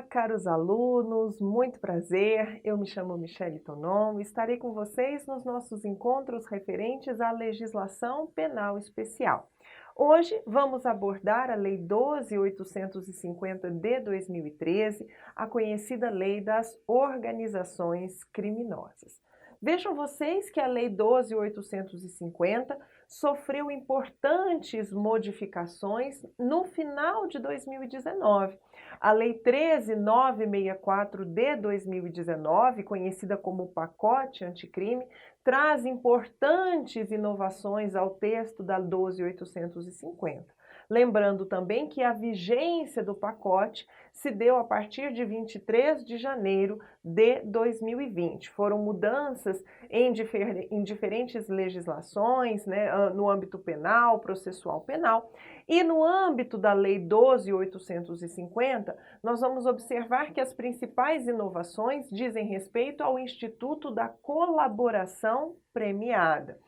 Olá, caros alunos, muito prazer. Eu me chamo Michele Tonon e estarei com vocês nos nossos encontros referentes à legislação penal especial. Hoje vamos abordar a Lei 12.850 de 2013, a conhecida Lei das Organizações Criminosas. Vejam vocês que a Lei 12.850 sofreu importantes modificações no final de 2019. A Lei 13.964 de 2019, conhecida como Pacote Anticrime, traz importantes inovações ao texto da 12.850. Lembrando também que a vigência do pacote se deu a partir de 23 de janeiro de 2020. Foram mudanças em diferentes legislações, né, no âmbito penal, processual penal, e no âmbito da Lei 12.850, nós vamos observar que as principais inovações dizem respeito ao Instituto da Colaboração Premiada.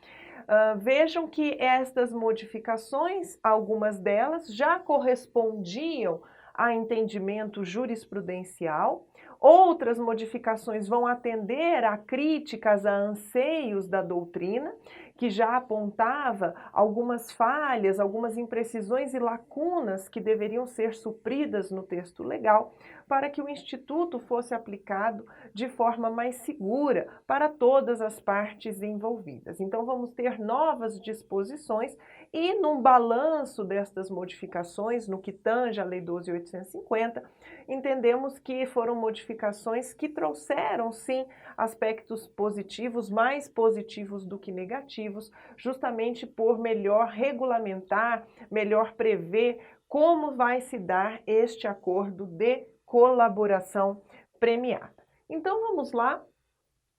Vejam que estas modificações, algumas delas já correspondiam a entendimento jurisprudencial, outras modificações vão atender a críticas, a anseios da doutrina, que já apontava algumas falhas, algumas imprecisões e lacunas que deveriam ser supridas no texto legal para que o Instituto fosse aplicado de forma mais segura para todas as partes envolvidas. Então, vamos ter novas disposições e, num balanço destas modificações, no que tange a Lei 12.850, entendemos que foram modificações que trouxeram, sim, aspectos positivos, mais positivos do que negativos, justamente por melhor regulamentar, melhor prever como vai se dar este acordo de colaboração premiada. Então vamos lá.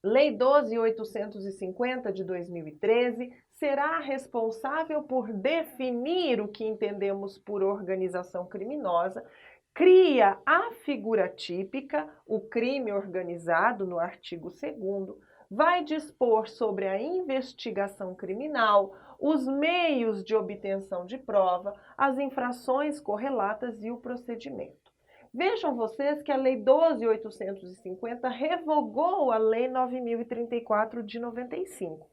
Lei 12.850 de 2013 será responsável por definir o que entendemos por organização criminosa, cria a figura típica, o crime organizado, no artigo 2º, vai dispor sobre a investigação criminal, os meios de obtenção de prova, as infrações correlatas e o procedimento. Vejam vocês que a Lei 12.850 revogou a Lei 9.034 de 95.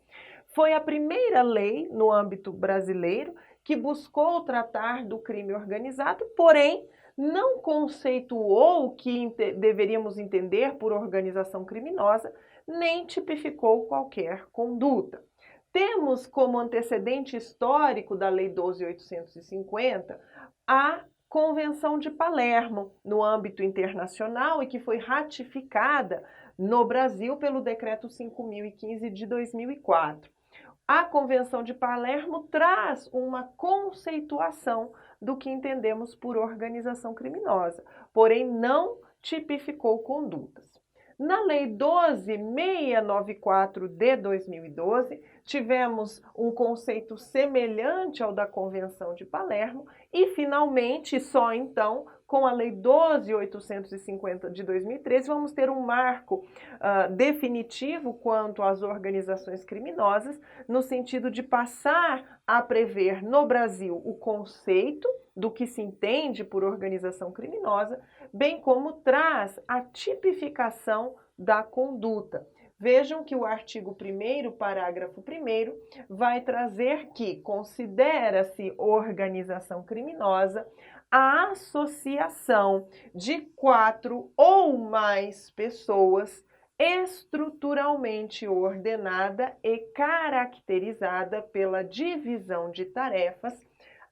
Foi a primeira lei no âmbito brasileiro que buscou tratar do crime organizado, porém não conceituou o que deveríamos entender por organização criminosa, nem tipificou qualquer conduta. Temos como antecedente histórico da Lei 12.850 a Convenção de Palermo, no âmbito internacional, e que foi ratificada no Brasil pelo Decreto 5.015 de 2004. A Convenção de Palermo traz uma conceituação do que entendemos por organização criminosa, porém não tipificou condutas. Na Lei 12.694 de 2012, tivemos um conceito semelhante ao da Convenção de Palermo e, finalmente, só então, com a Lei 12.850 de 2013, vamos ter um marco definitivo quanto às organizações criminosas, no sentido de passar a prever no Brasil o conceito do que se entende por organização criminosa, bem como traz a tipificação da conduta. Vejam que o artigo 1º, parágrafo 1º, vai trazer que considera-se organização criminosa a associação de 4 ou mais pessoas estruturalmente ordenada e caracterizada pela divisão de tarefas,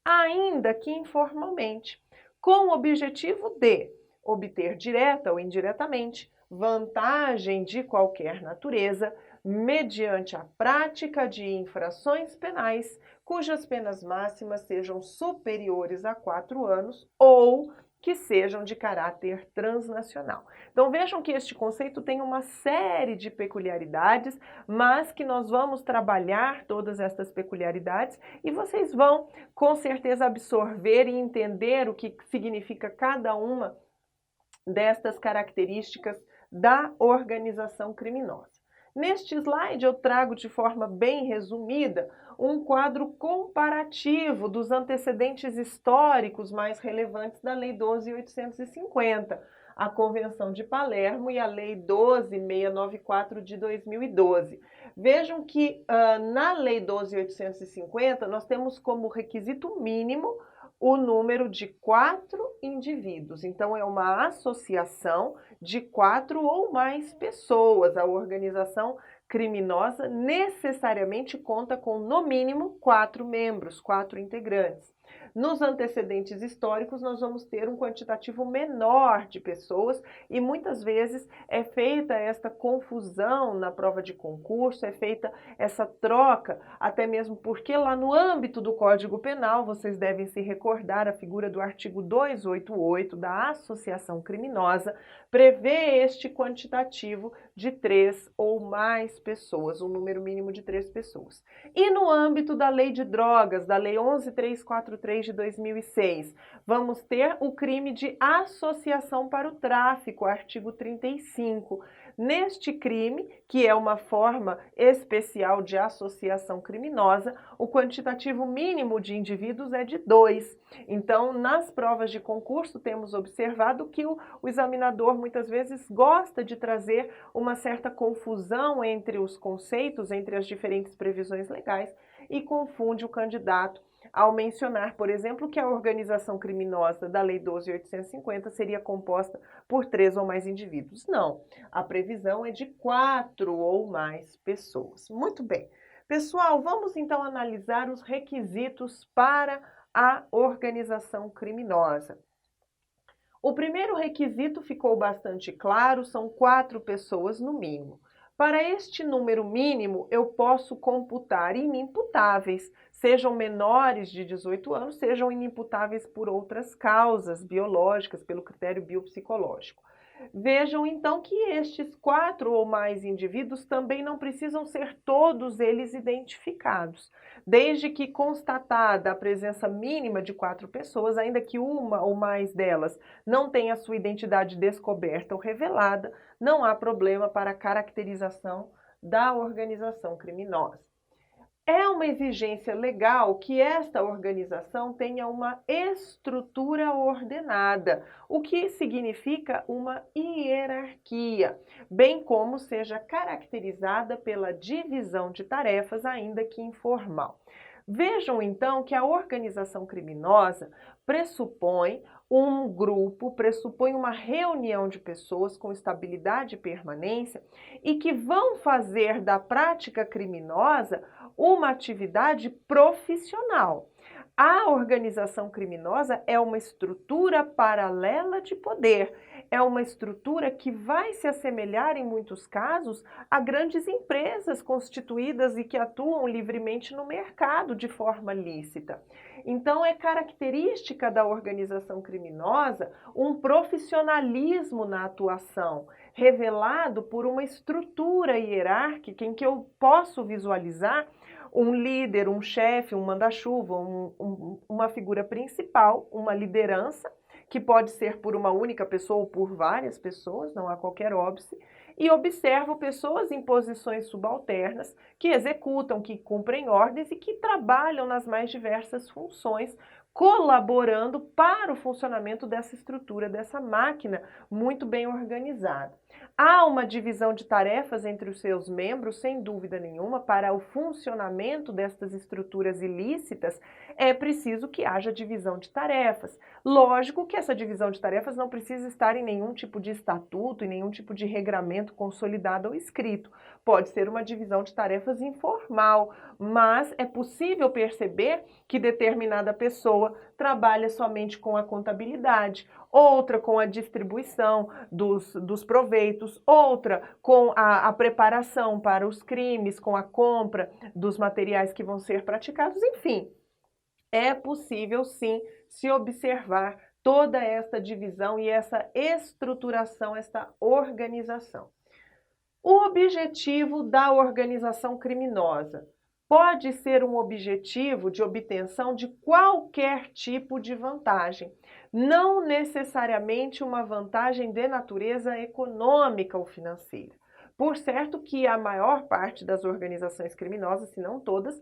ainda que informalmente, com o objetivo de obter direta ou indiretamente vantagem de qualquer natureza, mediante a prática de infrações penais cujas penas máximas sejam superiores a 4 anos ou que sejam de caráter transnacional. Então vejam que este conceito tem uma série de peculiaridades, mas que nós vamos trabalhar todas estas peculiaridades e vocês vão com certeza absorver e entender o que significa cada uma destas características da organização criminosa. Neste slide eu trago de forma bem resumida um quadro comparativo dos antecedentes históricos mais relevantes da Lei 12.850. a Convenção de Palermo e a Lei 12.694 de 2012. Vejam que na Lei 12.850 nós temos como requisito mínimo o número de 4 indivíduos. Então, é uma associação de 4 ou mais pessoas. A organização criminosa necessariamente conta com, no mínimo, 4 membros, 4 integrantes. Nos antecedentes históricos, nós vamos ter um quantitativo menor de pessoas e muitas vezes é feita esta confusão na prova de concurso, é feita essa troca, até mesmo porque lá no âmbito do Código Penal, vocês devem se recordar, a figura do artigo 288 da associação criminosa prevê este quantitativo de 3 ou mais pessoas, um número mínimo de 3 pessoas. E no âmbito da Lei de Drogas, da Lei 11.343 de 2006, vamos ter o crime de associação para o tráfico, artigo 35. Neste crime, que é uma forma especial de associação criminosa, o quantitativo mínimo de indivíduos é de 2. Então, nas provas de concurso, temos observado que o examinador muitas vezes gosta de trazer uma certa confusão entre os conceitos, entre as diferentes previsões legais e confunde o candidato ao mencionar, por exemplo, que a organização criminosa da Lei 12.850 seria composta por 3 ou mais indivíduos. Não, a previsão é de 4 ou mais pessoas. Muito bem. Pessoal, vamos então analisar os requisitos para a organização criminosa. O primeiro requisito ficou bastante claro, são 4 pessoas no mínimo. Para este número mínimo, eu posso computar inimputáveis, sejam menores de 18 anos, sejam inimputáveis por outras causas biológicas, pelo critério biopsicológico. Vejam então que estes 4 ou mais indivíduos também não precisam ser todos eles identificados, desde que constatada a presença mínima de 4 pessoas, ainda que uma ou mais delas não tenha sua identidade descoberta ou revelada, não há problema para a caracterização da organização criminosa. É uma exigência legal que esta organização tenha uma estrutura ordenada, o que significa uma hierarquia, bem como seja caracterizada pela divisão de tarefas, ainda que informal. Vejam então que a organização criminosa pressupõe um grupo, pressupõe uma reunião de pessoas com estabilidade e permanência e que vão fazer da prática criminosa uma atividade profissional. A organização criminosa é uma estrutura paralela de poder, é uma estrutura que vai se assemelhar, em muitos casos, a grandes empresas constituídas e que atuam livremente no mercado de forma lícita. Então, é característica da organização criminosa um profissionalismo na atuação, revelado por uma estrutura hierárquica em que eu posso visualizar um líder, um chefe, um manda-chuva, uma figura principal, uma liderança, que pode ser por uma única pessoa ou por várias pessoas, não há qualquer óbice, e observo pessoas em posições subalternas que executam, que cumprem ordens e que trabalham nas mais diversas funções, colaborando para o funcionamento dessa estrutura, dessa máquina muito bem organizada. Há uma divisão de tarefas entre os seus membros, sem dúvida nenhuma, para o funcionamento destas estruturas ilícitas, é preciso que haja divisão de tarefas. Lógico que essa divisão de tarefas não precisa estar em nenhum tipo de estatuto, em nenhum tipo de regramento consolidado ou escrito. Pode ser uma divisão de tarefas informal, mas é possível perceber que determinada pessoa trabalha somente com a contabilidade, outra com a distribuição dos proveitos, outra com a preparação para os crimes, com a compra dos materiais que vão ser praticados, enfim. É possível, sim, se observar toda esta divisão e essa estruturação, esta organização. O objetivo da organização criminosa pode ser um objetivo de obtenção de qualquer tipo de vantagem, não necessariamente uma vantagem de natureza econômica ou financeira. Por certo que a maior parte das organizações criminosas, se não todas,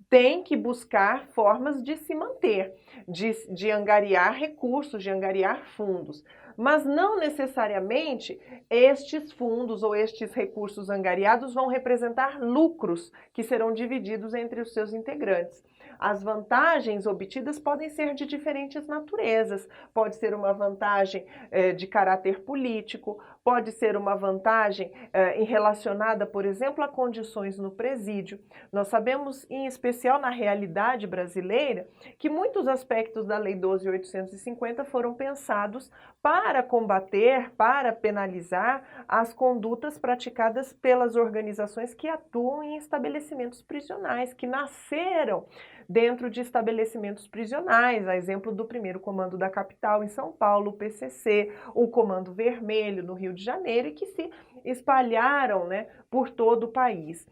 tem que buscar formas de se manter, de angariar recursos, de angariar fundos. mas não necessariamente estes fundos ou estes recursos angariados vão representar lucros que serão divididos entre os seus integrantes. As vantagens obtidas podem ser de diferentes naturezas. Pode ser uma vantagem de caráter político, pode ser uma vantagem relacionada, por exemplo, a condições no presídio. Nós sabemos, em especial na realidade brasileira, que muitos aspectos da Lei 12.850 foram pensados para combater, para penalizar as condutas praticadas pelas organizações que atuam em estabelecimentos prisionais, que nasceram dentro de estabelecimentos prisionais, a exemplo do primeiro comando da capital em São Paulo, o PCC, o Comando Vermelho no Rio de Janeiro, e que se espalharam, né, por todo o país.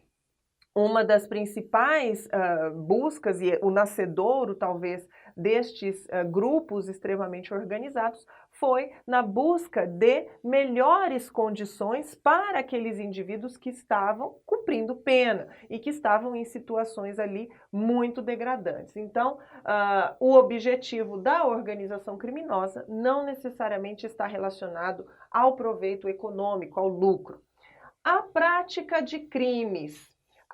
Uma das principais buscas, e o nascedouro, talvez, destes grupos extremamente organizados, foi na busca de melhores condições para aqueles indivíduos que estavam cumprindo pena e que estavam em situações ali muito degradantes. Então, o objetivo da organização criminosa não necessariamente está relacionado ao proveito econômico, ao lucro. A prática de crimes.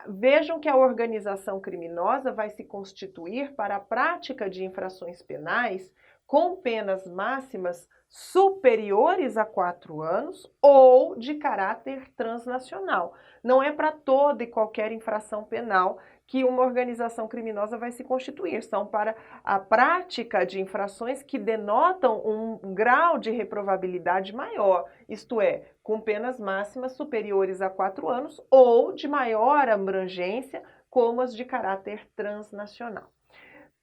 Vejam que a organização criminosa vai se constituir para a prática de infrações penais com penas máximas superiores a 4 anos ou de caráter transnacional. Não é para toda e qualquer infração penal que uma organização criminosa vai se constituir. São para a prática de infrações que denotam um grau de reprovabilidade maior, isto é, com penas máximas superiores a 4 anos ou de maior abrangência, como as de caráter transnacional.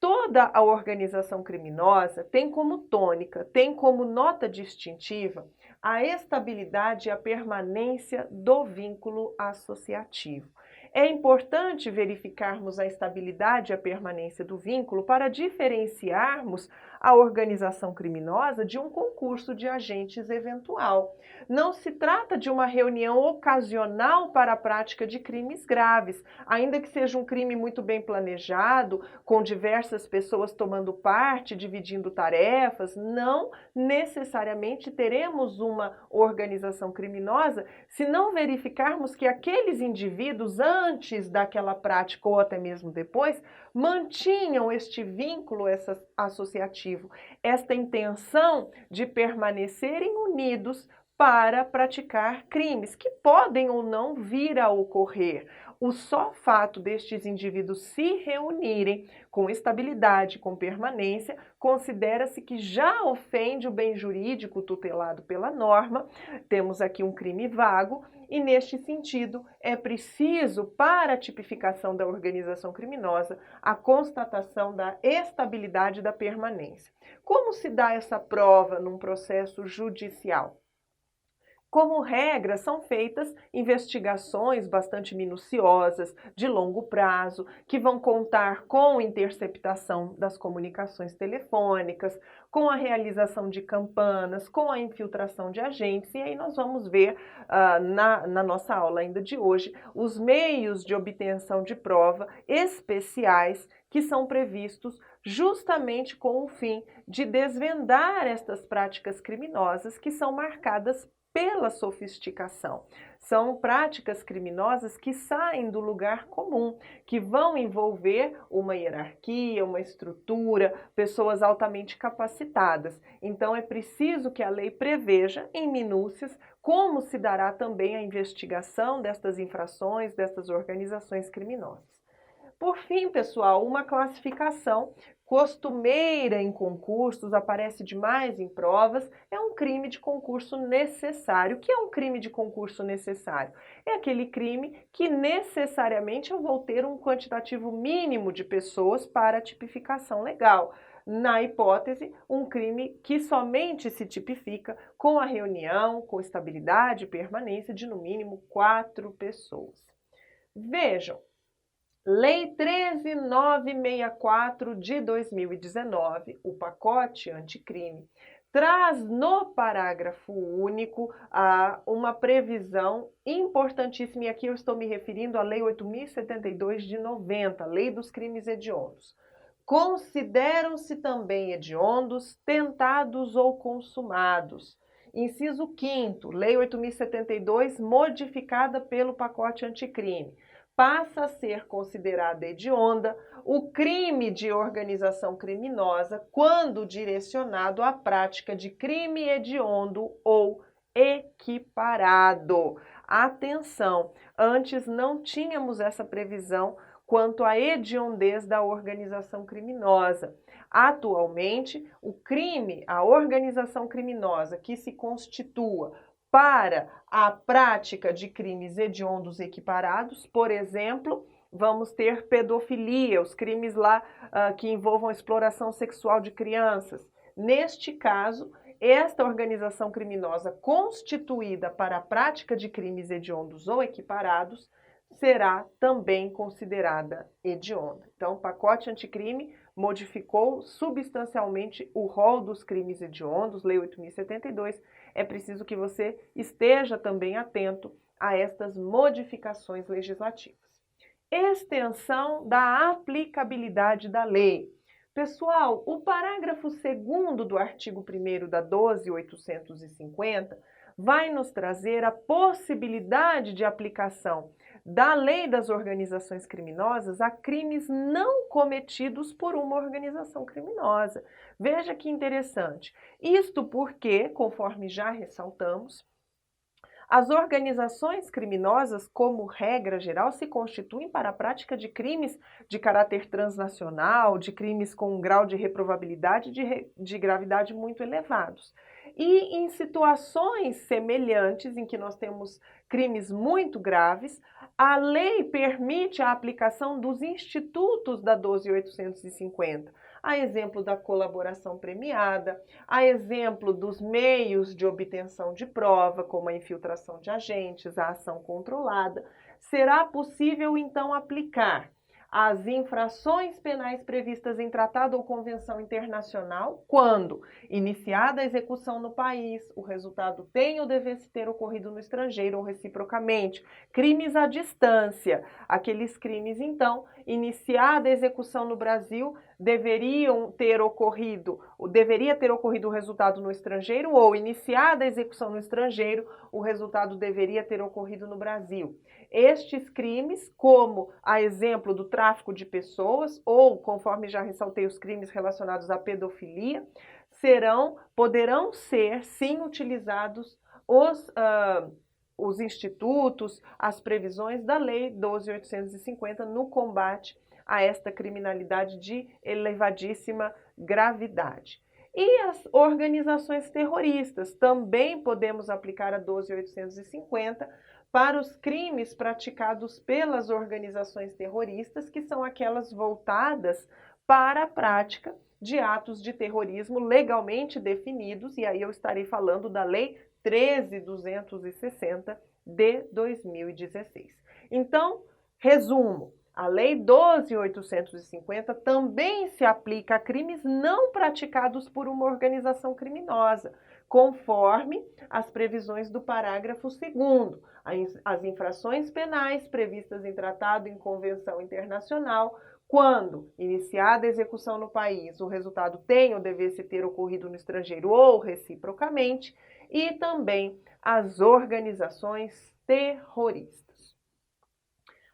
Toda a organização criminosa tem como tônica, tem como nota distintiva a estabilidade e a permanência do vínculo associativo. É importante verificarmos a estabilidade e a permanência do vínculo para diferenciarmos a organização criminosa de um concurso de agentes eventual. Não se trata de uma reunião ocasional para a prática de crimes graves, ainda que seja um crime muito bem planejado, com diversas pessoas tomando parte, dividindo tarefas. Não necessariamente teremos uma organização criminosa se não verificarmos que aqueles indivíduos, antes daquela prática ou até mesmo depois, mantinham este vínculo associativo, esta intenção de permanecerem unidos para praticar crimes que podem ou não vir a ocorrer. O só fato destes indivíduos se reunirem com estabilidade, com permanência, considera-se que já ofende o bem jurídico tutelado pela norma. Temos aqui um crime vago e, neste sentido, é preciso, para a tipificação da organização criminosa, a constatação da estabilidade da permanência. Como se dá essa prova num processo judicial? Como regra, são feitas investigações bastante minuciosas, de longo prazo, que vão contar com interceptação das comunicações telefônicas, com a realização de campanas, com a infiltração de agentes, e aí nós vamos ver na nossa aula ainda de hoje os meios de obtenção de prova especiais que são previstos justamente com o fim de desvendar estas práticas criminosas que são marcadas pela sofisticação. São práticas criminosas que saem do lugar comum, que vão envolver uma hierarquia, uma estrutura, pessoas altamente capacitadas. Então, é preciso que a lei preveja em minúcias como se dará também a investigação destas infrações, destas organizações criminosas. Por fim, pessoal, uma classificação costumeira em concursos, aparece demais em provas, é um crime de concurso necessário. O que é um crime de concurso necessário? É aquele crime que necessariamente eu vou ter um quantitativo mínimo de pessoas para a tipificação legal. Na hipótese, um crime que somente se tipifica com a reunião, com estabilidade e permanência de no mínimo 4 pessoas. Vejam, Lei 13.964 de 2019, o pacote anticrime, traz no parágrafo único uma previsão importantíssima, e aqui eu estou me referindo à Lei 8.072 de 90, Lei dos Crimes Hediondos. Consideram-se também hediondos, tentados ou consumados. Inciso 5º, Lei 8.072, modificada pelo pacote anticrime. Passa a ser considerada hedionda o crime de organização criminosa quando direcionado à prática de crime hediondo ou equiparado. Atenção, antes não tínhamos essa previsão quanto à hediondez da organização criminosa. Atualmente, o crime, a organização criminosa que se constitua para a prática de crimes hediondos equiparados, por exemplo, vamos ter pedofilia, os crimes lá que envolvam exploração sexual de crianças. Neste caso, esta organização criminosa constituída para a prática de crimes hediondos ou equiparados será também considerada hedionda. Então, o pacote anticrime modificou substancialmente o rol dos crimes hediondos, Lei 8.072. É preciso que você esteja também atento a estas modificações legislativas. Extensão da aplicabilidade da lei. Pessoal, o parágrafo 2º do artigo 1º da 12.850 vai nos trazer a possibilidade de aplicação da lei das organizações criminosas a crimes não cometidos por uma organização criminosa. Veja que interessante. Isto porque, conforme já ressaltamos, as organizações criminosas, como regra geral, se constituem para a prática de crimes de caráter transnacional, de crimes com um grau de reprovabilidade de gravidade muito elevados. E em situações semelhantes, em que nós temos crimes muito graves, a lei permite a aplicação dos institutos da 12.850. A exemplo da colaboração premiada, a exemplo dos meios de obtenção de prova, como a infiltração de agentes, a ação controlada, será possível então aplicar as infrações penais previstas em tratado ou convenção internacional quando, iniciada a execução no país, o resultado tem ou devesse ter ocorrido no estrangeiro ou reciprocamente. Crimes à distância, aqueles crimes, então, iniciada a execução no Brasil, deveria ter ocorrido o resultado no estrangeiro ou, iniciada a execução no estrangeiro, o resultado deveria ter ocorrido no Brasil. Estes crimes, como a exemplo do tráfico de pessoas ou, conforme já ressaltei, os crimes relacionados à pedofilia, poderão ser, sim, utilizados os institutos, as previsões da Lei 12.850 no combate a esta criminalidade de elevadíssima gravidade. E as organizações terroristas, também podemos aplicar a 12.850 para os crimes praticados pelas organizações terroristas, que são aquelas voltadas para a prática de atos de terrorismo legalmente definidos, e aí eu estarei falando da Lei 13.260 de 2016. Então, resumo, a Lei 12.850 também se aplica a crimes não praticados por uma organização criminosa, conforme as previsões do parágrafo 2º. As infrações penais previstas em tratado em convenção internacional, quando, iniciada a execução no país, o resultado tem ou devesse ter ocorrido no estrangeiro ou reciprocamente, e também as organizações terroristas.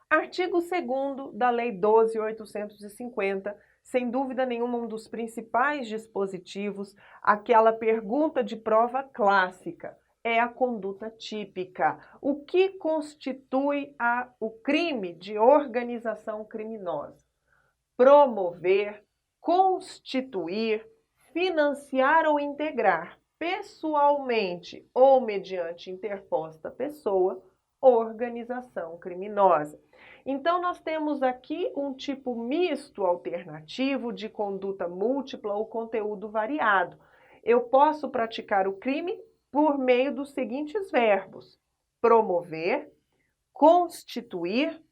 Artigo 2º da Lei 12.850, sem dúvida nenhuma, um dos principais dispositivos, aquela pergunta de prova clássica, é a conduta típica. O que constitui o crime de organização criminosa? Promover, constituir, financiar ou integrar, pessoalmente ou mediante interposta pessoa, organização criminosa. Então, nós temos aqui um tipo misto alternativo de conduta múltipla ou conteúdo variado. Eu posso praticar o crime por meio dos seguintes verbos: promover, constituir,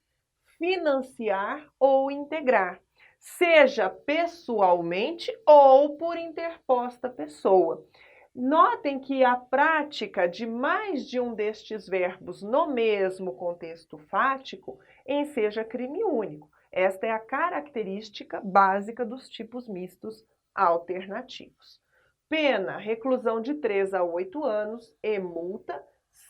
financiar ou integrar, seja pessoalmente ou por interposta pessoa. Notem que a prática de mais de um destes verbos no mesmo contexto fático enseja crime único. Esta é a característica básica dos tipos mistos alternativos. Pena, reclusão de 3 a 8 anos e multa,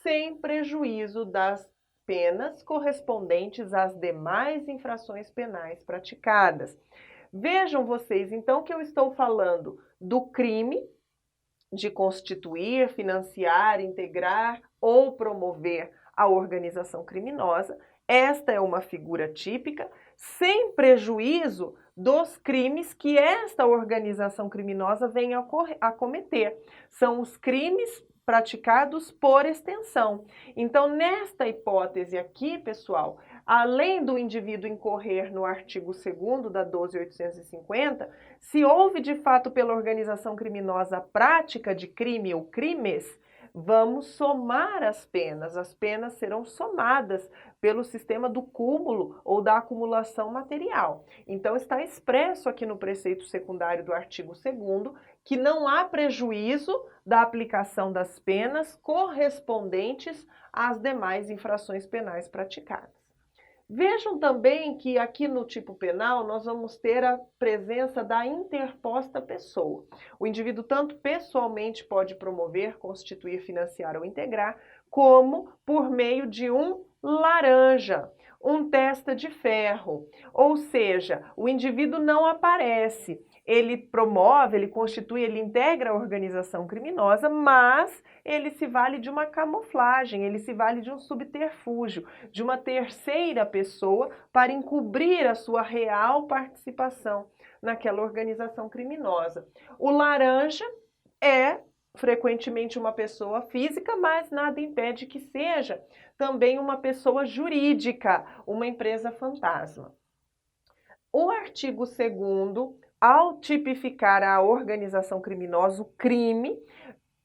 sem prejuízo das penas correspondentes às demais infrações penais praticadas. Vejam vocês, então, que eu estou falando do crime de constituir, financiar, integrar ou promover a organização criminosa. Esta é uma figura típica, sem prejuízo dos crimes que esta organização criminosa vem a cometer. São os crimes praticados por extensão. Então, nesta hipótese aqui, pessoal, além do indivíduo incorrer no artigo 2º da 12.850, se houve de fato pela organização criminosa a prática de crime ou crimes, vamos somar as penas serão somadas pelo sistema do cúmulo ou da acumulação material. Então está expresso aqui no preceito secundário do artigo 2º que não há prejuízo da aplicação das penas correspondentes às demais infrações penais praticadas. Vejam também que aqui no tipo penal nós vamos ter a presença da interposta pessoa. O indivíduo tanto pessoalmente pode promover, constituir, financiar ou integrar, como por meio de um laranja, um testa de ferro. Ou seja, o indivíduo não aparece. Ele promove, ele constitui, ele integra a organização criminosa, mas ele se vale de uma camuflagem, ele se vale de um subterfúgio, de uma terceira pessoa para encobrir a sua real participação naquela organização criminosa. O laranja é frequentemente uma pessoa física, mas nada impede que seja também uma pessoa jurídica, uma empresa fantasma. O artigo 2º, ao tipificar a organização criminosa, o crime,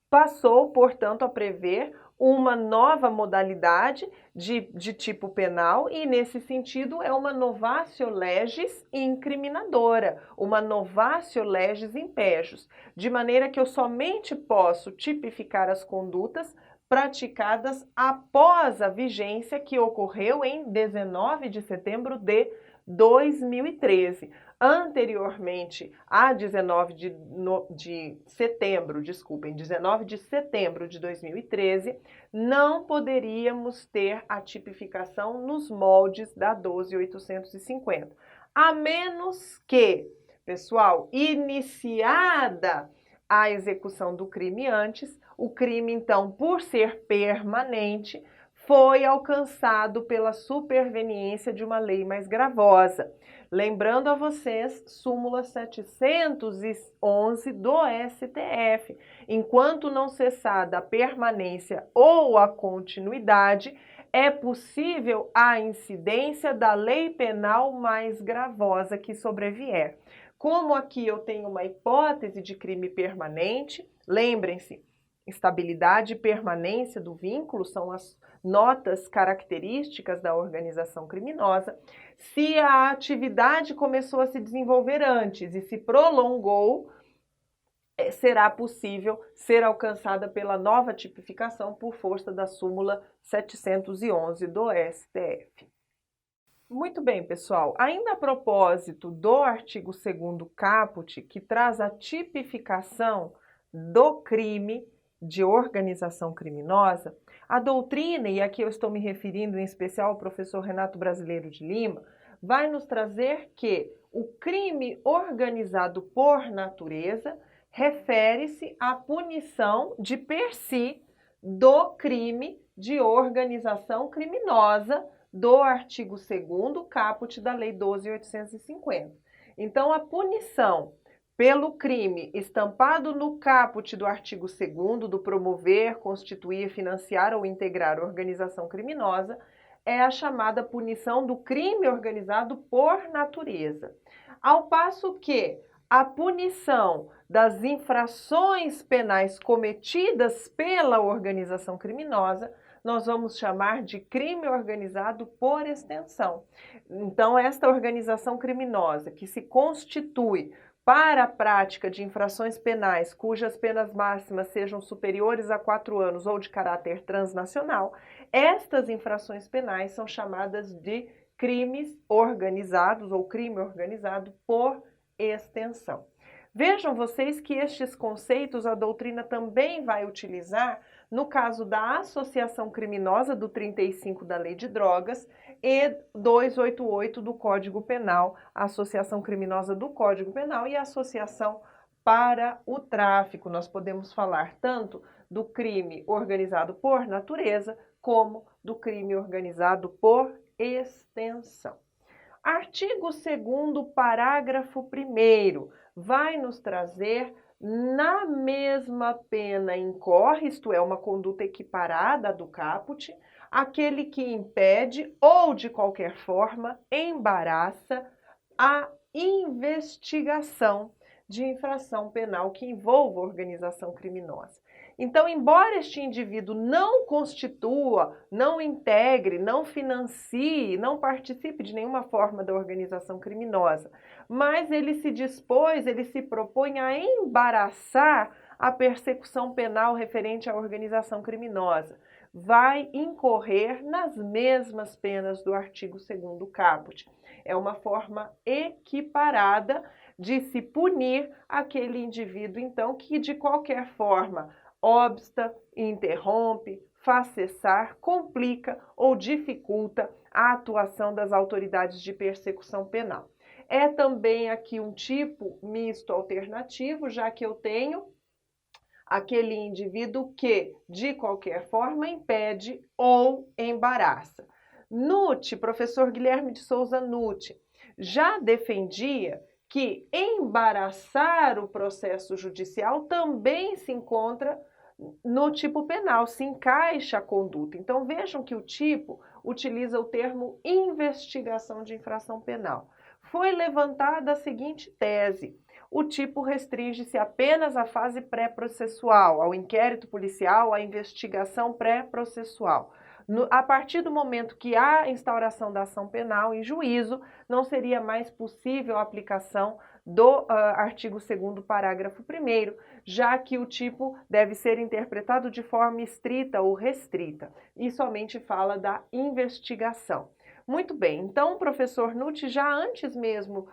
passou, portanto, a prever uma nova modalidade de tipo penal e, nesse sentido, é uma novatio legis incriminadora, uma novatio legis impejus, de maneira que eu somente posso tipificar as condutas praticadas após a vigência que ocorreu em 19 de setembro de 2013. Anteriormente a 19 de setembro de 2013, não poderíamos ter a tipificação nos moldes da 12.850. A menos que, pessoal, iniciada a execução do crime antes, o crime, então, por ser permanente, foi alcançado pela superveniência de uma lei mais gravosa. Lembrando a vocês, súmula 711 do STF. Enquanto não cessada a permanência ou a continuidade, é possível a incidência da lei penal mais gravosa que sobrevier. Como aqui eu tenho uma hipótese de crime permanente, lembrem-se, estabilidade e permanência do vínculo são as notas características da organização criminosa. Se a atividade começou a se desenvolver antes e se prolongou, será possível ser alcançada pela nova tipificação por força da súmula 711 do STF. Muito bem, pessoal. Ainda a propósito do artigo 2º caput, que traz a tipificação do crime de organização criminosa, a doutrina, e aqui eu estou me referindo em especial ao professor Renato Brasileiro de Lima, vai nos trazer que o crime organizado por natureza refere-se à punição de per si do crime de organização criminosa do artigo 2º caput da Lei 12.850. Então, a punição pelo crime estampado no caput do artigo 2º do promover, constituir, financiar ou integrar organização criminosa é a chamada punição do crime organizado por natureza. Ao passo que a punição das infrações penais cometidas pela organização criminosa nós vamos chamar de crime organizado por extensão. Então, esta organização criminosa que se constitui para a prática de infrações penais cujas penas máximas sejam superiores a 4 anos ou de caráter transnacional, estas infrações penais são chamadas de crimes organizados ou crime organizado por extensão. Vejam vocês que estes conceitos a doutrina também vai utilizar no caso da associação criminosa do 35 da Lei de Drogas e 288 do Código Penal, a associação criminosa do Código Penal e a associação para o tráfico. Nós podemos falar tanto do crime organizado por natureza como do crime organizado por extensão. Artigo 2º, parágrafo 1º, vai nos trazer na mesma pena incorre, isto é, uma conduta equiparada do caput, aquele que impede ou de qualquer forma embaraça a investigação de infração penal que envolva organização criminosa. Então, embora este indivíduo não constitua, não integre, não financie, não participe de nenhuma forma da organização criminosa, mas ele se dispôs, ele se propõe a embaraçar a persecução penal referente à organização criminosa, vai incorrer nas mesmas penas do artigo 2º caput. É uma forma equiparada de se punir aquele indivíduo, então, que de qualquer forma obsta, interrompe, faz cessar, complica ou dificulta a atuação das autoridades de persecução penal. É também aqui um tipo misto alternativo, já que eu tenho aquele indivíduo que, de qualquer forma, impede ou embaraça. Nutti, professor Guilherme de Souza Nutti, já defendia que embaraçar o processo judicial também se encontra no tipo penal, se encaixa a conduta. Então vejam que o tipo utiliza o termo investigação de infração penal. Foi levantada a seguinte tese: o tipo restringe-se apenas à fase pré-processual, ao inquérito policial, à investigação pré-processual. A partir do momento que há instauração da ação penal em juízo, não seria mais possível a aplicação do artigo 2º, parágrafo 1º, já que o tipo deve ser interpretado de forma estrita ou restrita, e somente fala da investigação. Muito bem, então o professor Nutti, já antes mesmo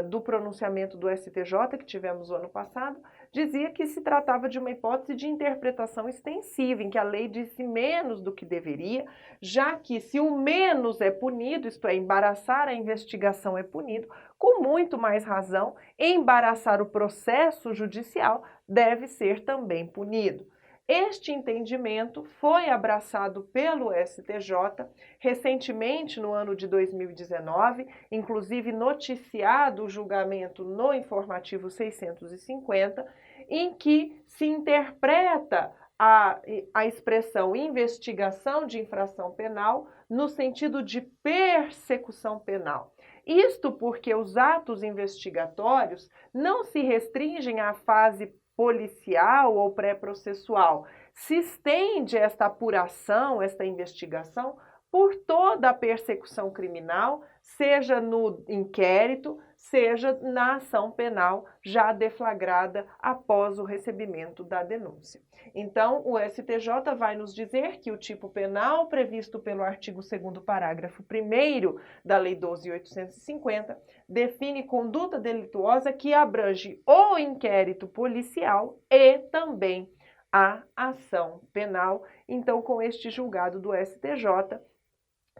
do pronunciamento do STJ, que tivemos o ano passado, dizia que se tratava de uma hipótese de interpretação extensiva, em que a lei disse menos do que deveria, já que se o menos é punido, isto é, embaraçar a investigação é punido, com muito mais razão, embaraçar o processo judicial deve ser também punido. Este entendimento foi abraçado pelo STJ recentemente, no ano de 2019, inclusive noticiado o julgamento no informativo 650, em que se interpreta a expressão investigação de infração penal no sentido de persecução penal. Isto porque os atos investigatórios não se restringem à fase policial ou pré-processual. Se estende esta apuração, esta investigação, por toda a persecução criminal, seja no inquérito, seja na ação penal já deflagrada após o recebimento da denúncia. Então, o STJ vai nos dizer que o tipo penal previsto pelo artigo 2º, parágrafo 1º da Lei 12.850 define conduta delituosa que abrange o inquérito policial e também a ação penal. Então, com este julgado do STJ,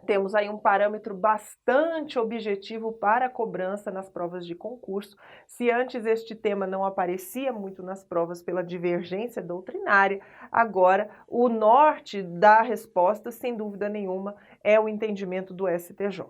temos aí um parâmetro bastante objetivo para a cobrança nas provas de concurso. Se antes este tema não aparecia muito nas provas pela divergência doutrinária, agora o norte da resposta, sem dúvida nenhuma, é o entendimento do STJ.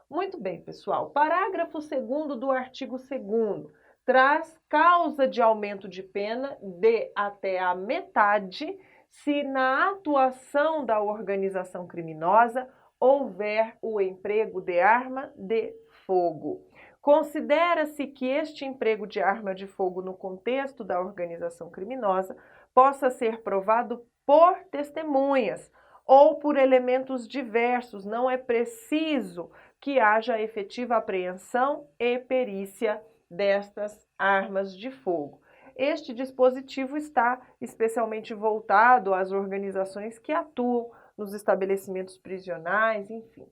Muito bem, pessoal. Parágrafo 2º do artigo 2º traz causa de aumento de pena de até a metade se na atuação da organização criminosa houver o emprego de arma de fogo. Considera-se que este emprego de arma de fogo no contexto da organização criminosa possa ser provado por testemunhas ou por elementos diversos. Não é preciso que haja efetiva apreensão e perícia destas armas de fogo. Este dispositivo está especialmente voltado às organizações que atuam nos estabelecimentos prisionais, enfim.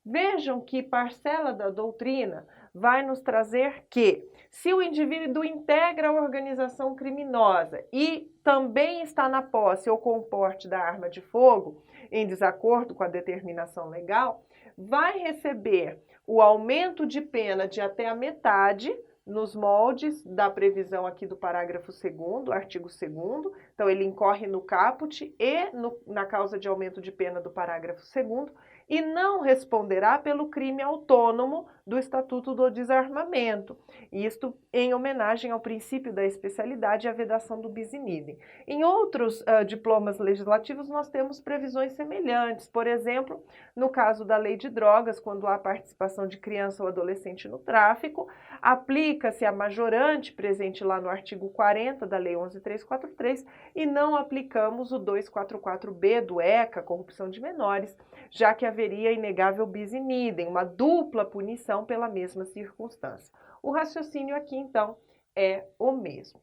Vejam que parcela da doutrina vai nos trazer que, se o indivíduo integra a organização criminosa e também está na posse ou com o porte da arma de fogo, em desacordo com a determinação legal, vai receber o aumento de pena de até a metade, nos moldes da previsão aqui do parágrafo 2º, artigo 2º. Então, ele incorre no caput e na causa de aumento de pena do parágrafo 2º, e não responderá pelo crime autônomo do Estatuto do Desarmamento. Isto em homenagem ao princípio da especialidade e à vedação do bis in idem. Em outros diplomas legislativos, nós temos previsões semelhantes. Por exemplo, no caso da lei de drogas, quando há participação de criança ou adolescente no tráfico, aplica-se a majorante presente lá no artigo 40 da lei 11.343 e não aplicamos o 244B do ECA, corrupção de menores, já que haveria inegável bis in idem, uma dupla punição pela mesma circunstância. O raciocínio aqui, então, é o mesmo.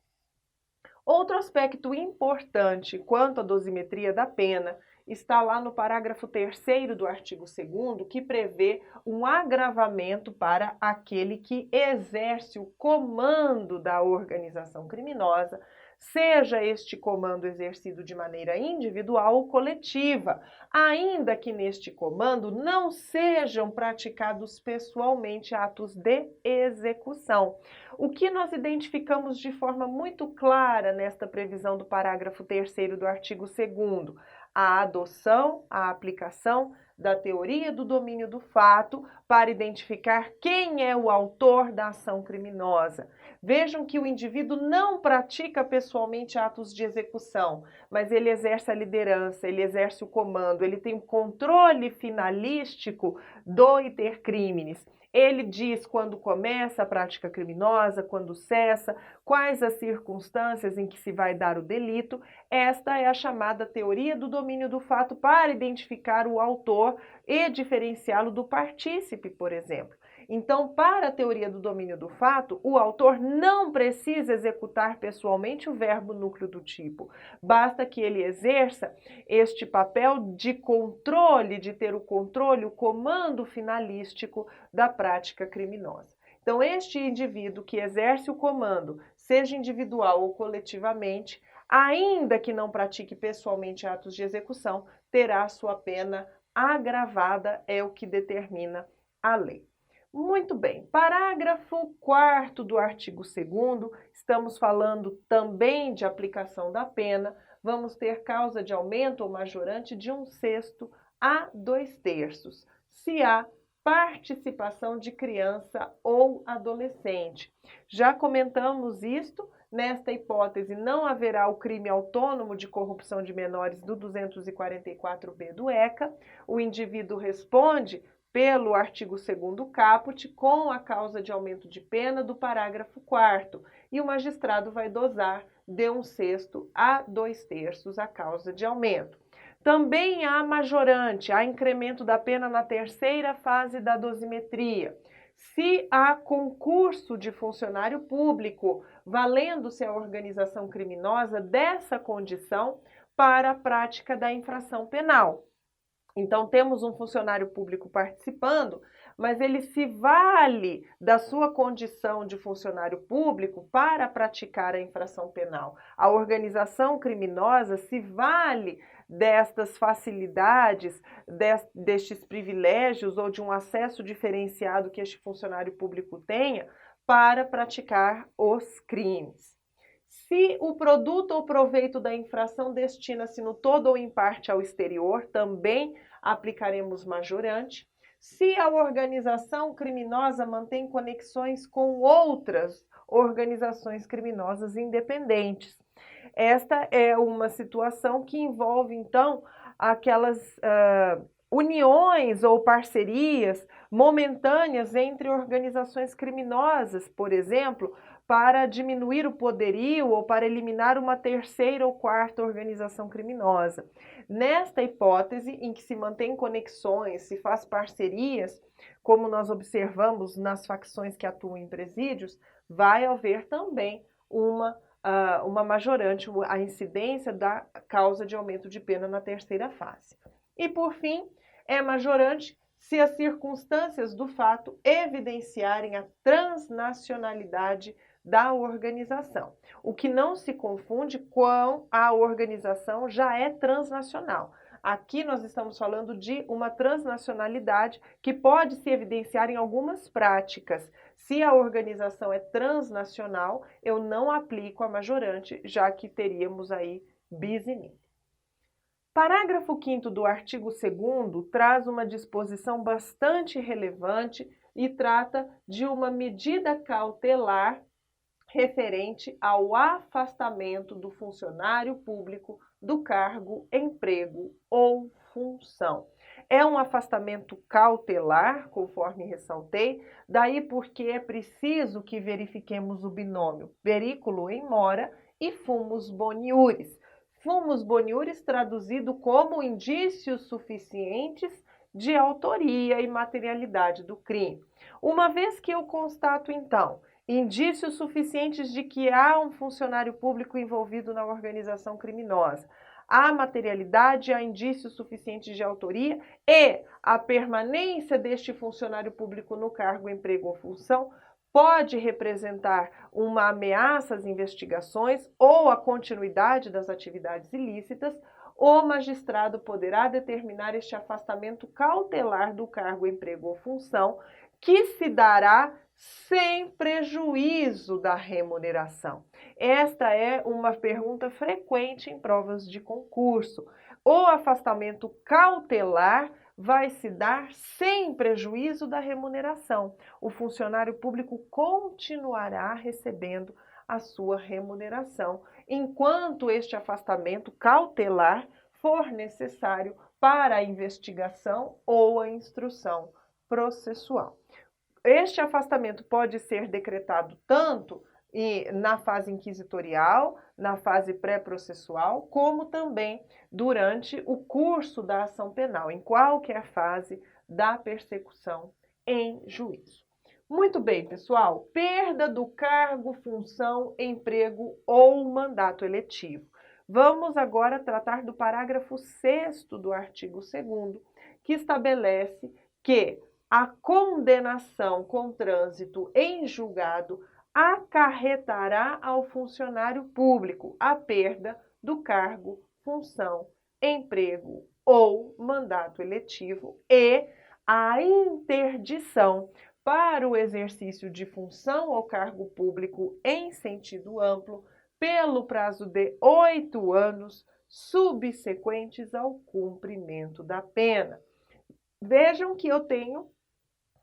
Outro aspecto importante quanto à dosimetria da pena está lá no parágrafo 3º do artigo 2º, que prevê um agravamento para aquele que exerce o comando da organização criminosa, seja este comando exercido de maneira individual ou coletiva, ainda que neste comando não sejam praticados pessoalmente atos de execução. O que nós identificamos de forma muito clara nesta previsão do parágrafo 3º do artigo 2º? A adoção, a aplicação da teoria do domínio do fato para identificar quem é o autor da ação criminosa. Vejam que o indivíduo não pratica pessoalmente atos de execução, mas ele exerce a liderança, ele exerce o comando, ele tem o controle finalístico do iter criminis. Ele diz quando começa a prática criminosa, quando cessa, quais as circunstâncias em que se vai dar o delito. Esta é a chamada teoria do domínio do fato para identificar o autor e diferenciá-lo do partícipe, por exemplo. Então, para a teoria do domínio do fato, o autor não precisa executar pessoalmente o verbo núcleo do tipo. Basta que ele exerça este papel de controle, de ter o controle, o comando finalístico da prática criminosa. Então, este indivíduo que exerce o comando, seja individual ou coletivamente, ainda que não pratique pessoalmente atos de execução, terá sua pena agravada, é o que determina a lei. Muito bem, parágrafo 4º do artigo 2º, estamos falando também de aplicação da pena, vamos ter causa de aumento ou majorante de 1/6 a 2/3, se há participação de criança ou adolescente. Já comentamos isto, nesta hipótese não haverá o crime autônomo de corrupção de menores do 244B do ECA, o indivíduo responde pelo artigo 2º caput com a causa de aumento de pena do parágrafo 4º e o magistrado vai dosar de 1/6 a 2/3 a causa de aumento. Também há majorante, há incremento da pena na terceira fase da dosimetria. Se há concurso de funcionário público, valendo-se a organização criminosa dessa condição para a prática da infração penal. Então, temos um funcionário público participando, mas ele se vale da sua condição de funcionário público para praticar a infração penal. A organização criminosa se vale destas facilidades, destes privilégios ou de um acesso diferenciado que este funcionário público tenha para praticar os crimes. Se o produto ou proveito da infração destina-se no todo ou em parte ao exterior, também aplicaremos majorante. Se a organização criminosa mantém conexões com outras organizações criminosas independentes. Esta é uma situação que envolve, então, aquelas uniões ou parcerias momentâneas entre organizações criminosas, por exemplo, para diminuir o poderio ou para eliminar uma terceira ou quarta organização criminosa. Nesta hipótese, em que se mantém conexões, se faz parcerias, como nós observamos nas facções que atuam em presídios, vai haver também uma majorante, a incidência da causa de aumento de pena na terceira fase. E, por fim, é majorante se as circunstâncias do fato evidenciarem a transnacionalidade da organização. O que não se confunde com a organização já é transnacional. Aqui nós estamos falando de uma transnacionalidade que pode se evidenciar em algumas práticas. Se a organização é transnacional, eu não aplico a majorante, já que teríamos aí bis in idem. Parágrafo 5º do artigo 2º traz uma disposição bastante relevante e trata de uma medida cautelar referente ao afastamento do funcionário público do cargo, emprego ou função. É um afastamento cautelar, conforme ressaltei, daí porque é preciso que verifiquemos o binômio periculo in mora e fumus boniuris. Fumus boniuris traduzido como indícios suficientes de autoria e materialidade do crime. Uma vez que eu constato, então, indícios suficientes de que há um funcionário público envolvido na organização criminosa, há materialidade, há indícios suficientes de autoria e a permanência deste funcionário público no cargo, emprego ou função pode representar uma ameaça às investigações ou à continuidade das atividades ilícitas, o magistrado poderá determinar este afastamento cautelar do cargo, emprego ou função, que se dará sem prejuízo da remuneração. Esta é uma pergunta frequente em provas de concurso. O afastamento cautelar vai se dar sem prejuízo da remuneração. O funcionário público continuará recebendo a sua remuneração, enquanto este afastamento cautelar for necessário para a investigação ou a instrução processual. Este afastamento pode ser decretado tanto na fase inquisitorial, na fase pré-processual, como também durante o curso da ação penal, em qualquer fase da persecução em juízo. Muito bem, pessoal, perda do cargo, função, emprego ou mandato eletivo. Vamos agora tratar do parágrafo 6º do artigo 2º, que estabelece que a condenação com trânsito em julgado acarretará ao funcionário público a perda do cargo, função, emprego ou mandato eletivo e a interdição para o exercício de função ou cargo público em sentido amplo pelo prazo de 8 anos subsequentes ao cumprimento da pena. Vejam que eu tenho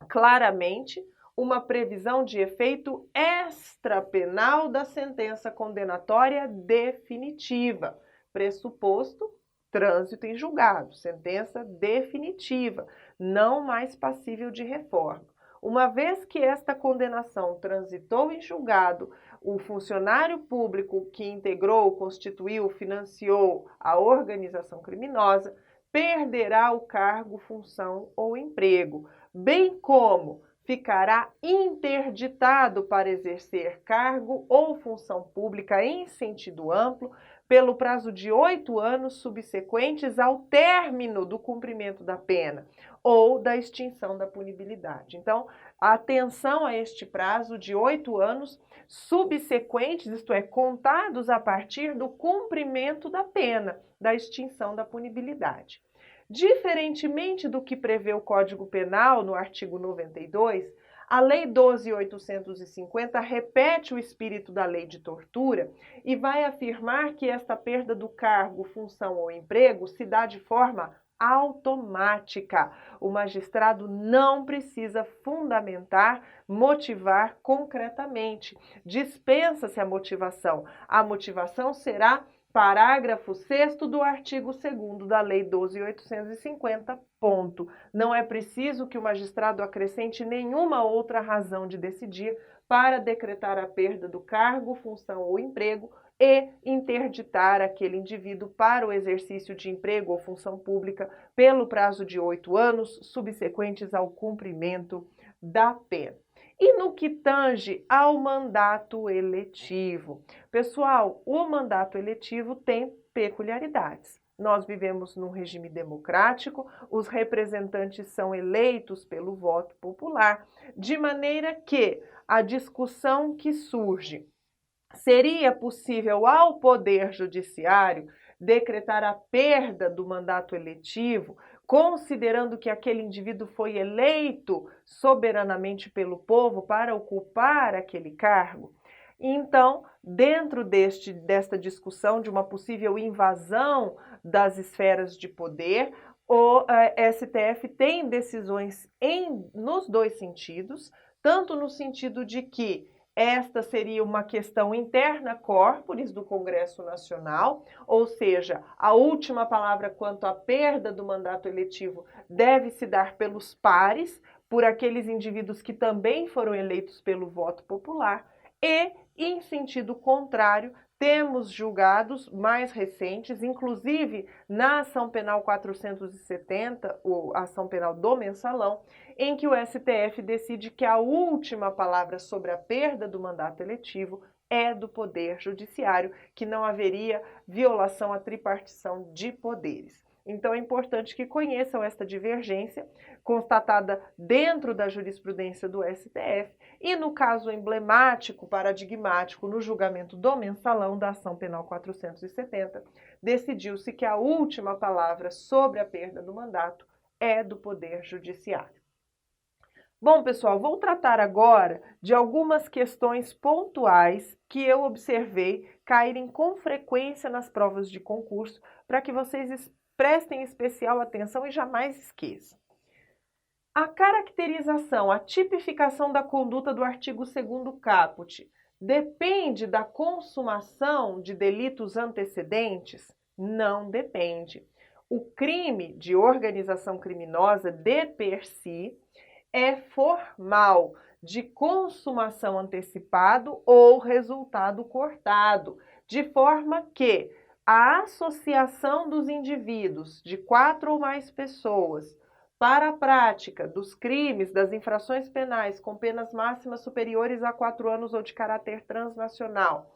claramente uma previsão de efeito extrapenal da sentença condenatória definitiva. Pressuposto, trânsito em julgado, sentença definitiva, não mais passível de reforma. Uma vez que esta condenação transitou em julgado, o funcionário público que integrou, constituiu, financiou a organização criminosa perderá o cargo, função ou emprego, bem como ficará interditado para exercer cargo ou função pública em sentido amplo pelo prazo de 8 anos subsequentes ao término do cumprimento da pena ou da extinção da punibilidade. Então, atenção a este prazo de 8 anos subsequentes, isto é, contados a partir do cumprimento da pena, da extinção da punibilidade. Diferentemente do que prevê o Código Penal no artigo 92, a Lei 12.850 repete o espírito da Lei de Tortura e vai afirmar que esta perda do cargo, função ou emprego se dá de forma automática. O magistrado não precisa fundamentar, motivar concretamente. Dispensa-se a motivação. A motivação será parágrafo 6º do artigo 2º da Lei 12.850, ponto. Não é preciso que o magistrado acrescente nenhuma outra razão de decidir para decretar a perda do cargo, função ou emprego e interditar aquele indivíduo para o exercício de emprego ou função pública pelo prazo de 8 anos subsequentes ao cumprimento da pena. E no que tange ao mandato eletivo? Pessoal, o mandato eletivo tem peculiaridades. Nós vivemos num regime democrático, os representantes são eleitos pelo voto popular, de maneira que a discussão que surge: seria possível ao Poder Judiciário decretar a perda do mandato eletivo, considerando que aquele indivíduo foi eleito soberanamente pelo povo para ocupar aquele cargo? Então, dentro desta discussão de uma possível invasão das esferas de poder, o STF tem decisões nos dois sentidos, tanto no sentido de que esta seria uma questão interna corporis do Congresso Nacional, ou seja, a última palavra quanto à perda do mandato eletivo deve se dar pelos pares, por aqueles indivíduos que também foram eleitos pelo voto popular, e, em sentido contrário, temos julgados mais recentes, inclusive na Ação Penal 470, ou Ação Penal do Mensalão, em que o STF decide que a última palavra sobre a perda do mandato eletivo é do Poder Judiciário, que não haveria violação à tripartição de poderes. Então é importante que conheçam esta divergência, constatada dentro da jurisprudência do STF, e no caso emblemático, paradigmático, no julgamento do Mensalão da Ação Penal 470, decidiu-se que a última palavra sobre a perda do mandato é do Poder Judiciário. Bom, pessoal, vou tratar agora de algumas questões pontuais que eu observei caírem com frequência nas provas de concurso, para que vocês prestem especial atenção e jamais esqueçam. A caracterização, a tipificação da conduta do artigo 2º caput depende da consumação de delitos antecedentes? Não depende. O crime de organização criminosa, de per si, é formal, de consumação antecipado ou resultado cortado, de forma que a associação dos indivíduos de 4 ou mais pessoas para a prática dos crimes, das infrações penais com penas máximas superiores a 4 anos ou de caráter transnacional,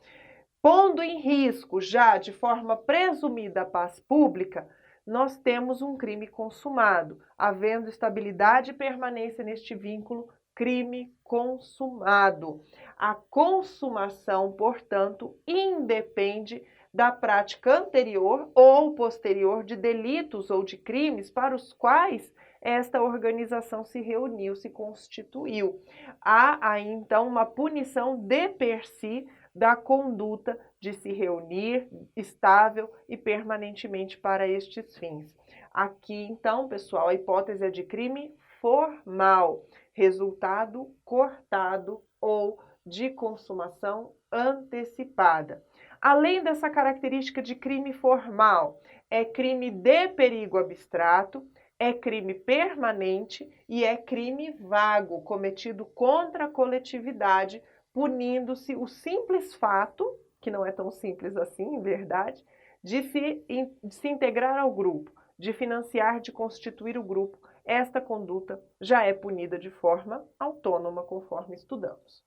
pondo em risco já de forma presumida a paz pública, nós temos um crime consumado, havendo estabilidade e permanência neste vínculo, crime consumado. A consumação, portanto, independe da prática anterior ou posterior de delitos ou de crimes para os quais esta organização se reuniu, se constituiu. Há aí, então, uma punição de per si da conduta de se reunir estável e permanentemente para estes fins. Aqui, então, pessoal, a hipótese é de crime formal, resultado cortado ou de consumação antecipada. Além dessa característica de crime formal, é crime de perigo abstrato, é crime permanente e é crime vago, cometido contra a coletividade, punindo-se o simples fato, que não é tão simples assim, em verdade, de se integrar ao grupo, de financiar, de constituir o grupo. Esta conduta já é punida de forma autônoma, conforme estudamos.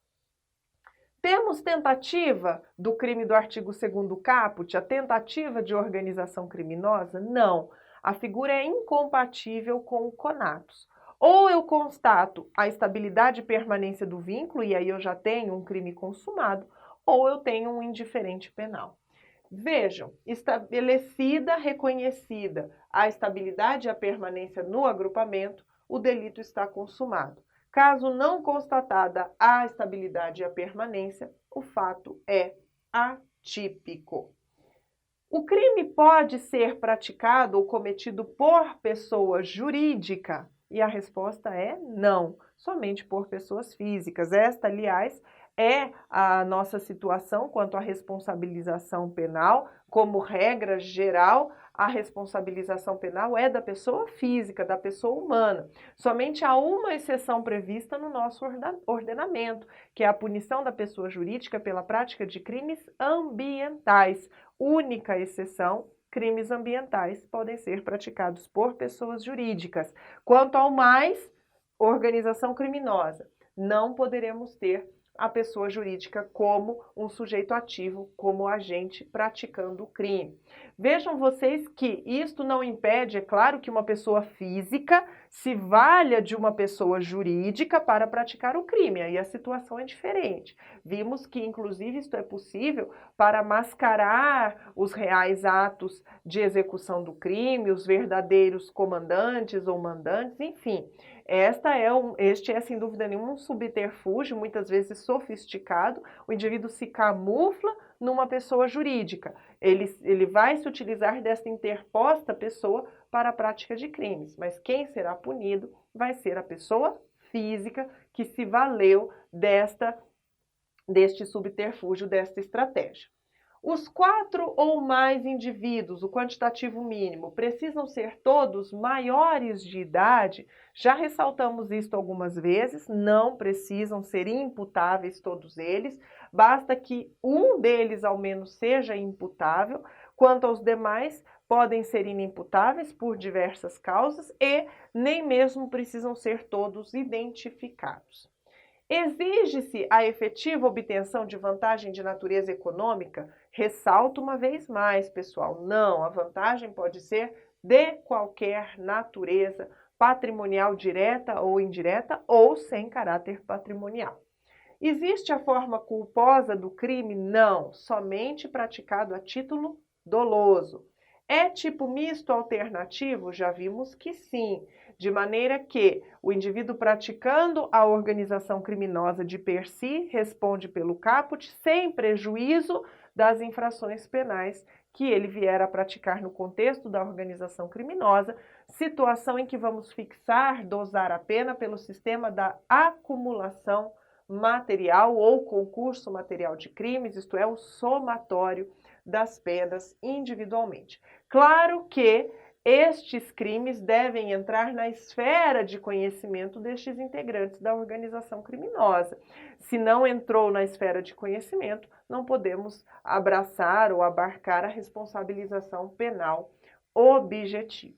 Temos tentativa do crime do artigo 2º caput, a tentativa de organização criminosa? Não. A figura é incompatível com o conatus. Ou eu constato a estabilidade e permanência do vínculo, e aí eu já tenho um crime consumado, ou eu tenho um indiferente penal. Vejam, estabelecida, reconhecida a estabilidade e a permanência no agrupamento, o delito está consumado. Caso não constatada a estabilidade e a permanência, o fato é atípico. O crime pode ser praticado ou cometido por pessoa jurídica? E a resposta é não, somente por pessoas físicas. Esta, aliás, é a nossa situação quanto à responsabilização penal. Como regra geral, a responsabilização penal é da pessoa física, da pessoa humana. Somente há uma exceção prevista no nosso ordenamento, que é a punição da pessoa jurídica pela prática de crimes ambientais. Única exceção, crimes ambientais podem ser praticados por pessoas jurídicas. Quanto ao mais, organização criminosa, não poderemos ter a pessoa jurídica como um sujeito ativo, como agente praticando o crime. Vejam vocês que isto não impede, é claro, que uma pessoa física se valha de uma pessoa jurídica para praticar o crime, aí a situação é diferente. Vimos que, inclusive, isto é possível para mascarar os reais atos de execução do crime, os verdadeiros comandantes ou mandantes, enfim. Este é, sem dúvida nenhuma, um subterfúgio, muitas vezes sofisticado. O indivíduo se camufla numa pessoa jurídica. Ele vai se utilizar desta interposta pessoa para a prática de crimes, mas quem será punido vai ser a pessoa física que se valeu deste subterfúgio, desta estratégia. Os 4 ou mais indivíduos, o quantitativo mínimo, precisam ser todos maiores de idade. Já ressaltamos isto algumas vezes, não precisam ser imputáveis todos eles, basta que um deles ao menos seja imputável. Quanto aos demais, podem ser inimputáveis por diversas causas e nem mesmo precisam ser todos identificados. Exige-se a efetiva obtenção de vantagem de natureza econômica? Ressalto uma vez mais, pessoal, não, a vantagem pode ser de qualquer natureza, patrimonial direta ou indireta ou sem caráter patrimonial. Existe a forma culposa do crime? Não, somente praticado a título doloso. É tipo misto alternativo? Já vimos que sim, de maneira que o indivíduo praticando a organização criminosa de per si responde pelo caput sem prejuízo das infrações penais que ele vier a praticar no contexto da organização criminosa, situação em que vamos fixar, dosar a pena pelo sistema da acumulação material ou concurso material de crimes, isto é, o somatório das penas individualmente. Claro que estes crimes devem entrar na esfera de conhecimento destes integrantes da organização criminosa. Se não entrou na esfera de conhecimento, não podemos abraçar ou abarcar a responsabilização penal objetiva.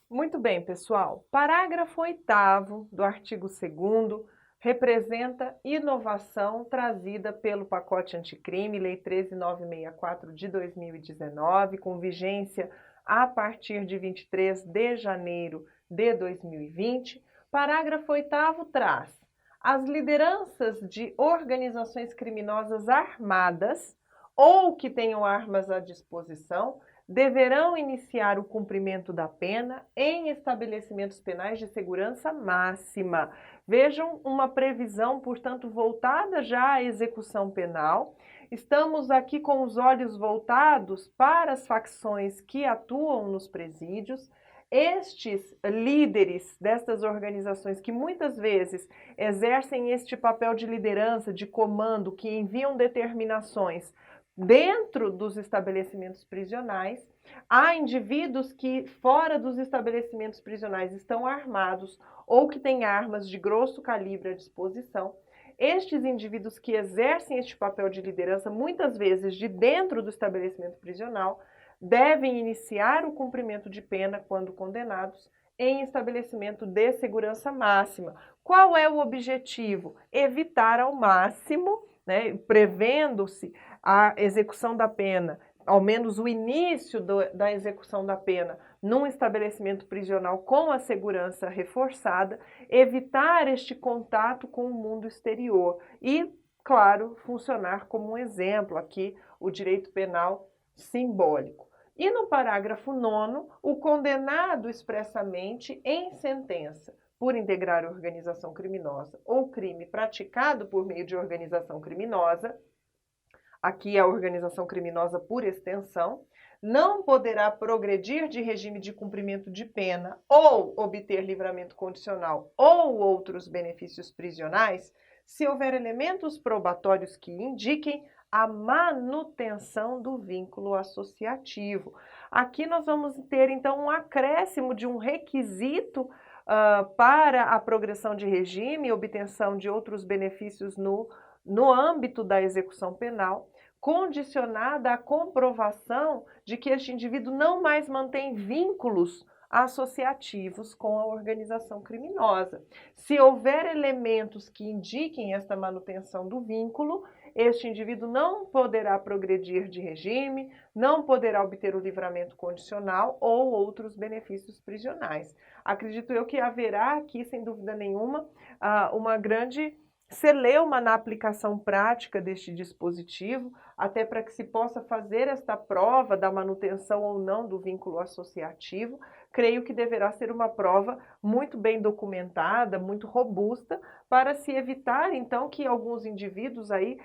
Muito bem, pessoal. Parágrafo 8º do artigo 2º representa inovação trazida pelo pacote anticrime, Lei 13.964 de 2019, com vigência a partir de 23 de janeiro de 2020. Parágrafo 8º traz: as lideranças de organizações criminosas armadas ou que tenham armas à disposição deverão iniciar o cumprimento da pena em estabelecimentos penais de segurança máxima. Vejam, uma previsão, portanto, voltada já à execução penal. Estamos aqui com os olhos voltados para as facções que atuam nos presídios. Estes líderes destas organizações, que muitas vezes exercem este papel de liderança, de comando, que enviam determinações dentro dos estabelecimentos prisionais, há indivíduos que fora dos estabelecimentos prisionais estão armados ou que têm armas de grosso calibre à disposição. Estes indivíduos que exercem este papel de liderança, muitas vezes de dentro do estabelecimento prisional, devem iniciar o cumprimento de pena, quando condenados, em estabelecimento de segurança máxima. Qual é o objetivo? Evitar ao máximo, prevendo-se a execução da pena, ao menos o início da execução da pena, num estabelecimento prisional com a segurança reforçada, evitar este contato com o mundo exterior e, claro, funcionar como um exemplo aqui, o direito penal simbólico. E no parágrafo 9º, o condenado expressamente em sentença por integrar organização criminosa ou crime praticado por meio de organização criminosa, aqui a organização criminosa por extensão, não poderá progredir de regime de cumprimento de pena ou obter livramento condicional ou outros benefícios prisionais se houver elementos probatórios que indiquem a manutenção do vínculo associativo. Aqui nós vamos ter, então, um acréscimo de um requisito para a progressão de regime e obtenção de outros benefícios no âmbito da execução penal, condicionada à comprovação de que este indivíduo não mais mantém vínculos associativos com a organização criminosa. Se houver elementos que indiquem esta manutenção do vínculo, este indivíduo não poderá progredir de regime, não poderá obter o livramento condicional ou outros benefícios prisionais. Acredito eu que haverá aqui, sem dúvida nenhuma, uma grande celeuma na aplicação prática deste dispositivo, até para que se possa fazer esta prova da manutenção ou não do vínculo associativo. Creio que deverá ser uma prova muito bem documentada, muito robusta, para se evitar, então, que alguns indivíduos aí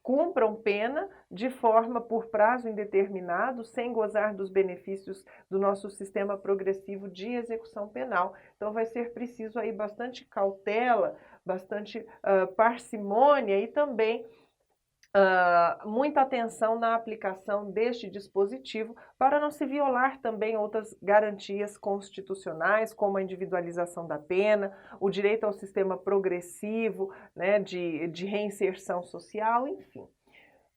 cumpram pena de forma por prazo indeterminado, sem gozar dos benefícios do nosso sistema progressivo de execução penal. Então, vai ser preciso aí bastante cautela, bastante parcimônia e também muita atenção na aplicação deste dispositivo para não se violar também outras garantias constitucionais, como a individualização da pena, o direito ao sistema progressivo, né, de reinserção social, enfim.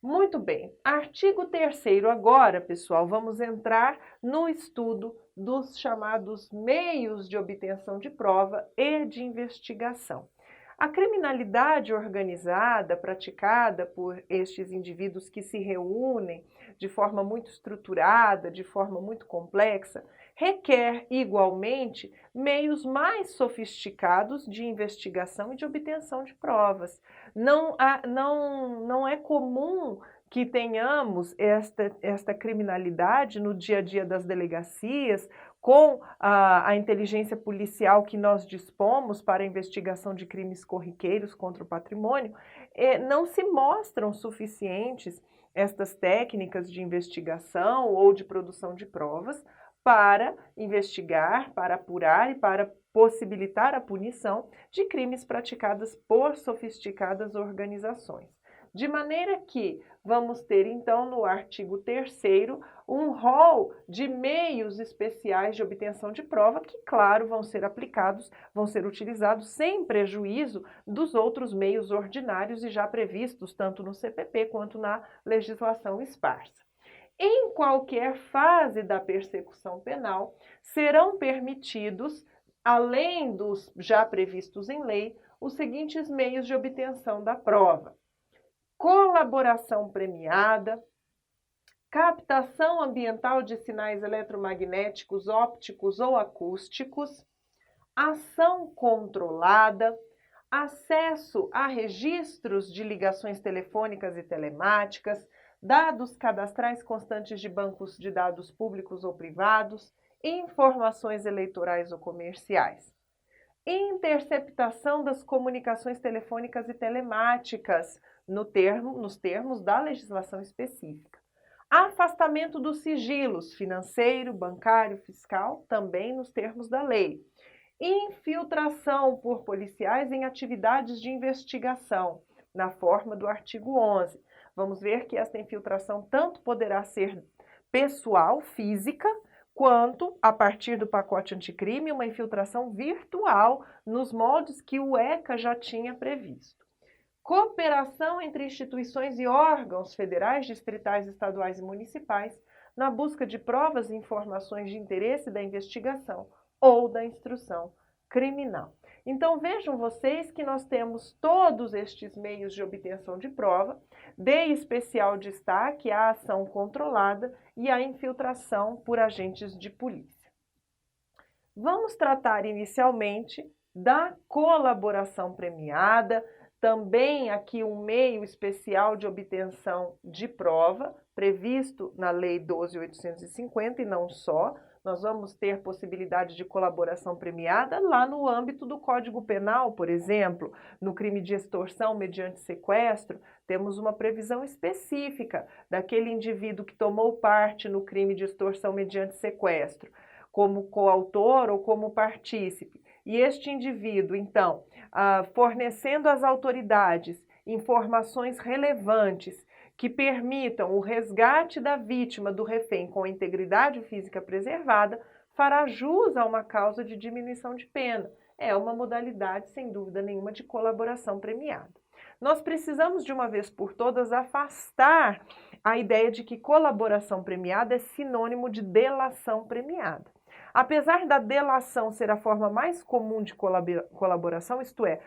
Muito bem, artigo 3º agora, pessoal, vamos entrar no estudo dos chamados meios de obtenção de prova e de investigação. A criminalidade organizada praticada por estes indivíduos que se reúnem de forma muito estruturada, de forma muito complexa, requer igualmente meios mais sofisticados de investigação e de obtenção de provas. Não é comum que tenhamos esta criminalidade no dia a dia das delegacias, com a inteligência policial que nós dispomos para a investigação de crimes corriqueiros contra o patrimônio, não se mostram suficientes estas técnicas de investigação ou de produção de provas para investigar, para apurar e para possibilitar a punição de crimes praticados por sofisticadas organizações. De maneira que vamos ter, então, no artigo 3º, um rol de meios especiais de obtenção de prova que, claro, vão ser aplicados, vão ser utilizados sem prejuízo dos outros meios ordinários e já previstos tanto no CPP quanto na legislação esparsa. Em qualquer fase da persecução penal, serão permitidos, além dos já previstos em lei, os seguintes meios de obtenção da prova: colaboração premiada, captação ambiental de sinais eletromagnéticos, ópticos ou acústicos, ação controlada, acesso a registros de ligações telefônicas e telemáticas, dados cadastrais constantes de bancos de dados públicos ou privados, informações eleitorais ou comerciais. Interceptação das comunicações telefônicas e telemáticas, nos termos da legislação específica. Afastamento dos sigilos financeiro, bancário, fiscal, também nos termos da lei. Infiltração por policiais em atividades de investigação, na forma do artigo 11. Vamos ver que esta infiltração tanto poderá ser pessoal, física, quanto, a partir do pacote anticrime, uma infiltração virtual nos moldes que o ECA já tinha previsto. Cooperação entre instituições e órgãos federais, distritais, estaduais e municipais na busca de provas e informações de interesse da investigação ou da instrução criminal. Então vejam vocês que nós temos todos estes meios de obtenção de prova, de especial destaque a ação controlada e a infiltração por agentes de polícia. Vamos tratar inicialmente da colaboração premiada, também aqui um meio especial de obtenção de prova, previsto na Lei 12.850 e não só. Nós vamos ter possibilidade de colaboração premiada lá no âmbito do Código Penal, por exemplo, no crime de extorsão mediante sequestro, temos uma previsão específica daquele indivíduo que tomou parte no crime de extorsão mediante sequestro, como coautor ou como partícipe. E este indivíduo, então, fornecendo às autoridades informações relevantes que permitam o resgate da vítima do refém com a integridade física preservada, fará jus a uma causa de diminuição de pena. É uma modalidade, sem dúvida nenhuma, de colaboração premiada. Nós precisamos, de uma vez por todas, afastar a ideia de que colaboração premiada é sinônimo de delação premiada. Apesar da delação ser a forma mais comum de colaboração, isto é,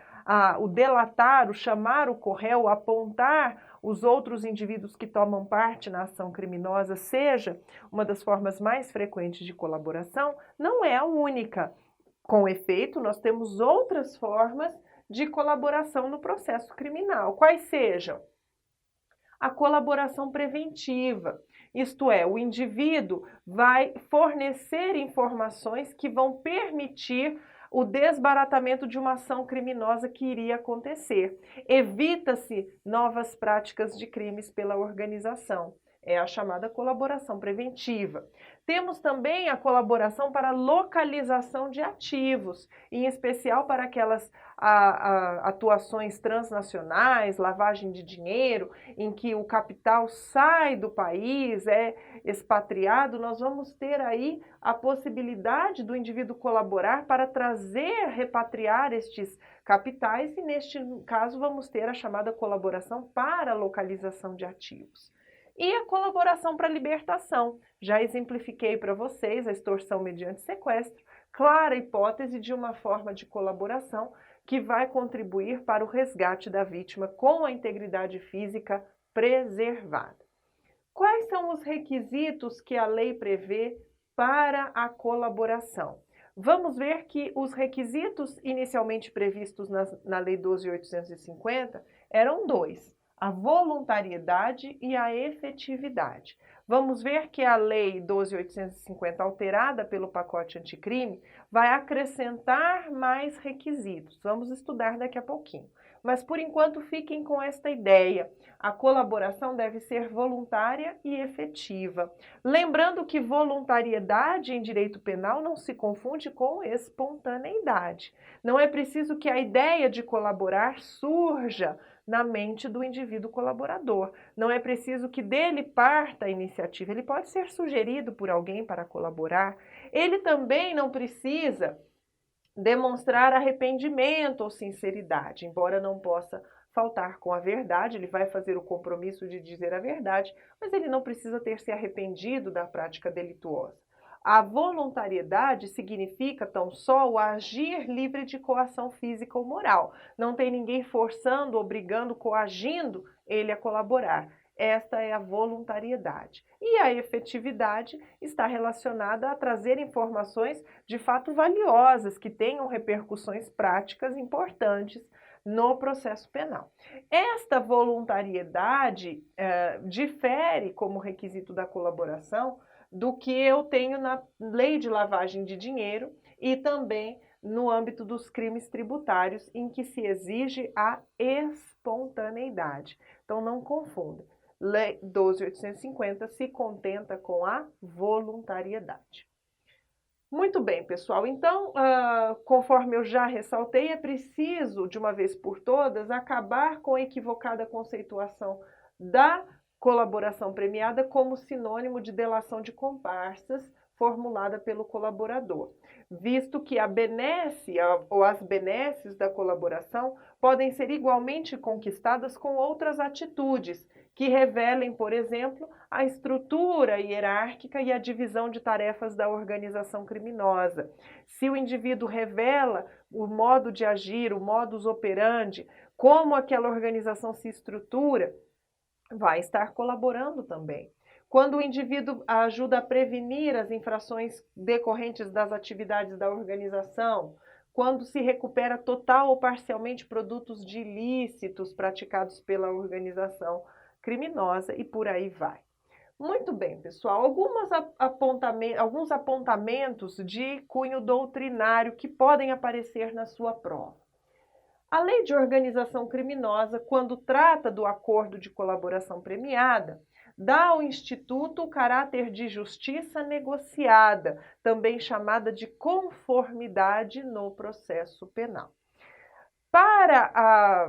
o delatar, o chamar o corréu, o apontar os outros indivíduos que tomam parte na ação criminosa, seja uma das formas mais frequentes de colaboração, não é a única. Com efeito, nós temos outras formas de colaboração no processo criminal, quais sejam a colaboração preventiva, isto é, o indivíduo vai fornecer informações que vão permitir o desbaratamento de uma ação criminosa que iria acontecer. Evita-se novas práticas de crimes pela organização. É a chamada colaboração preventiva. Temos também a colaboração para localização de ativos, em especial para aquelas atuações transnacionais, lavagem de dinheiro, em que o capital sai do país, é expatriado. Nós vamos ter aí a possibilidade do indivíduo colaborar para trazer, repatriar estes capitais e, neste caso, vamos ter a chamada colaboração para localização de ativos. E a colaboração para libertação. Já exemplifiquei para vocês a extorsão mediante sequestro, clara hipótese de uma forma de colaboração que vai contribuir para o resgate da vítima com a integridade física preservada. Quais são os requisitos que a lei prevê para a colaboração? Vamos ver que os requisitos inicialmente previstos na Lei 12.850 eram dois: a voluntariedade e a efetividade. Vamos ver que a Lei 12.850, alterada pelo pacote anticrime, vai acrescentar mais requisitos. Vamos estudar daqui a pouquinho. Mas, por enquanto, fiquem com esta ideia. A colaboração deve ser voluntária e efetiva. Lembrando que voluntariedade em direito penal não se confunde com espontaneidade. Não é preciso que a ideia de colaborar surja na mente do indivíduo colaborador. Não é preciso que dele parta a iniciativa. Ele pode ser sugerido por alguém para colaborar. Ele também não precisa demonstrar arrependimento ou sinceridade, embora não possa faltar com a verdade. Ele vai fazer o compromisso de dizer a verdade, mas ele não precisa ter se arrependido da prática delituosa. A voluntariedade significa tão só o agir livre de coação física ou moral. Não tem ninguém forçando, obrigando, coagindo ele a colaborar. Esta é a voluntariedade. E a efetividade está relacionada a trazer informações de fato valiosas, que tenham repercussões práticas importantes no processo penal. Esta voluntariedade difere como requisito da colaboração do que eu tenho na lei de lavagem de dinheiro e também no âmbito dos crimes tributários, em que se exige a espontaneidade. Então não confunda. Lei 12.850 se contenta com a voluntariedade. Muito bem, pessoal. Então, conforme eu já ressaltei, é preciso, de uma vez por todas, acabar com a equivocada conceituação da colaboração premiada como sinônimo de delação de comparsas formulada pelo colaborador, visto que a benesse ou as benesses da colaboração podem ser igualmente conquistadas com outras atitudes que revelem, por exemplo, a estrutura hierárquica e a divisão de tarefas da organização criminosa. Se o indivíduo revela o modo de agir, o modus operandi, como aquela organização se estrutura, vai estar colaborando também. Quando o indivíduo ajuda a prevenir as infrações decorrentes das atividades da organização, quando se recupera total ou parcialmente produtos de ilícitos praticados pela organização criminosa e por aí vai. Muito bem, pessoal, alguns apontamentos de cunho doutrinário que podem aparecer na sua prova. A lei de organização criminosa, quando trata do acordo de colaboração premiada, dá ao Instituto o caráter de justiça negociada, também chamada de conformidade no processo penal. Para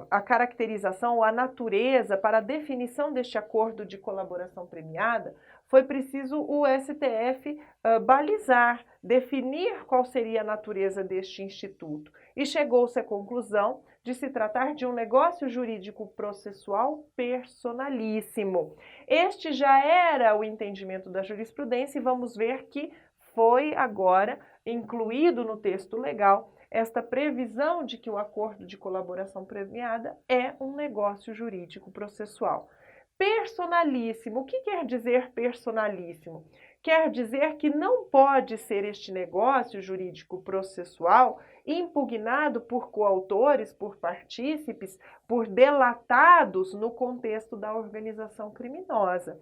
a caracterização ou a natureza, para a definição deste acordo de colaboração premiada, foi preciso o STF balizar, definir qual seria a natureza deste instituto. E chegou-se à conclusão de se tratar de um negócio jurídico processual personalíssimo. Este já era o entendimento da jurisprudência e vamos ver que foi agora incluído no texto legal esta previsão de que o acordo de colaboração premiada é um negócio jurídico processual. Personalíssimo. O que quer dizer personalíssimo? Quer dizer que não pode ser este negócio jurídico processual impugnado por coautores, por partícipes, por delatados no contexto da organização criminosa.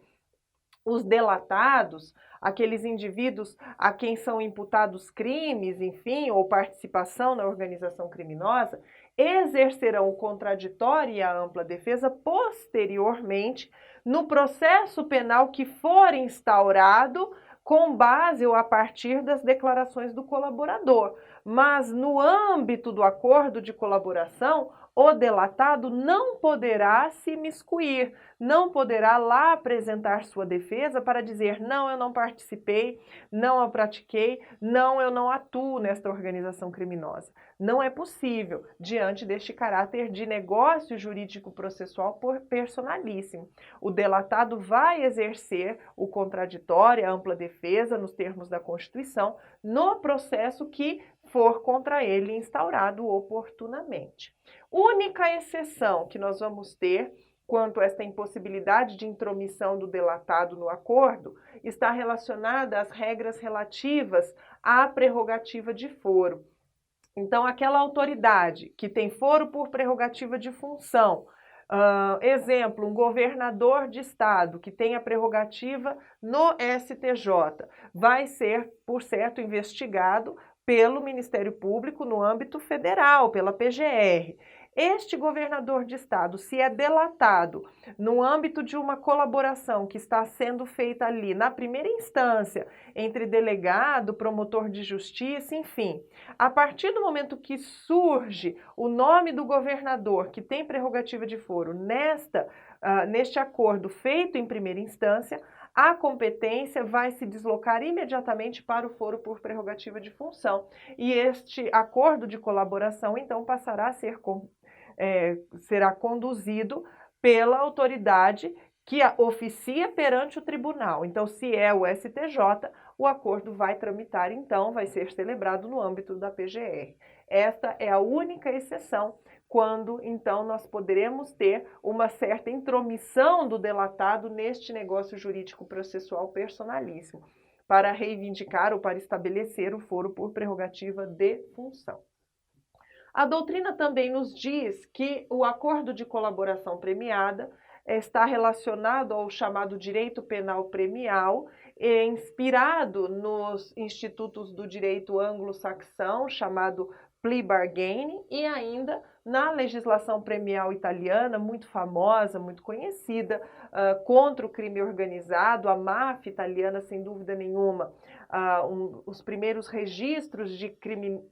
Os delatados, aqueles indivíduos a quem são imputados crimes, enfim, ou participação na organização criminosa, exercerão o contraditório e a ampla defesa posteriormente no processo penal que for instaurado com base ou a partir das declarações do colaborador. Mas no âmbito do acordo de colaboração, o delatado não poderá se imiscuir, não poderá lá apresentar sua defesa para dizer não, eu não participei, não eu pratiquei, não, eu não atuo nesta organização criminosa. Não é possível diante deste caráter de negócio jurídico processual personalíssimo. O delatado vai exercer o contraditório, a ampla defesa, nos termos da Constituição, no processo que for contra ele instaurado oportunamente. Única exceção que nós vamos ter quanto a esta impossibilidade de intromissão do delatado no acordo está relacionada às regras relativas à prerrogativa de foro. Então, aquela autoridade que tem foro por prerrogativa de função, exemplo, um governador de estado que tem a prerrogativa no STJ, vai ser, por certo, investigado pelo Ministério Público no âmbito federal, pela PGR. Este governador de estado, se é delatado no âmbito de uma colaboração que está sendo feita ali na primeira instância entre delegado, promotor de justiça, enfim, a partir do momento que surge o nome do governador que tem prerrogativa de foro neste acordo feito em primeira instância, a competência vai se deslocar imediatamente para o foro por prerrogativa de função. E este acordo de colaboração, então, passará a ser será conduzido pela autoridade que oficia perante o tribunal. Então, se é o STJ, o acordo vai tramitar, então, vai ser celebrado no âmbito da PGR. Esta é a única exceção quando, então, nós poderemos ter uma certa intromissão do delatado neste negócio jurídico processual personalíssimo, para reivindicar ou para estabelecer o foro por prerrogativa de função. A doutrina também nos diz que o acordo de colaboração premiada está relacionado ao chamado direito penal premial, inspirado nos institutos do direito anglo-saxão, chamado plea bargaining, e ainda na legislação premial italiana, muito famosa, muito conhecida, contra o crime organizado, a máfia italiana, sem dúvida nenhuma, os primeiros registros de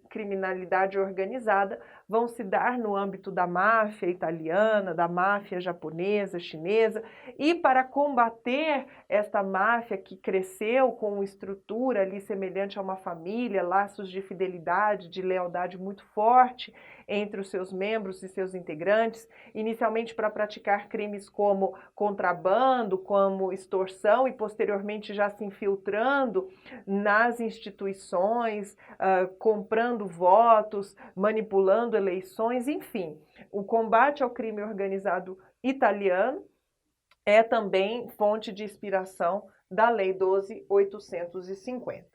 criminalidade organizada vão se dar no âmbito da máfia italiana, da máfia japonesa, chinesa, e para combater esta máfia que cresceu com uma estrutura ali semelhante a uma família, laços de fidelidade, de lealdade muito forte entre os seus membros e seus integrantes, inicialmente para praticar crimes como contrabando, como extorsão e posteriormente já se infiltrando nas instituições, comprando votos, manipulando eleições, enfim. O combate ao crime organizado italiano é também fonte de inspiração da Lei 12.850.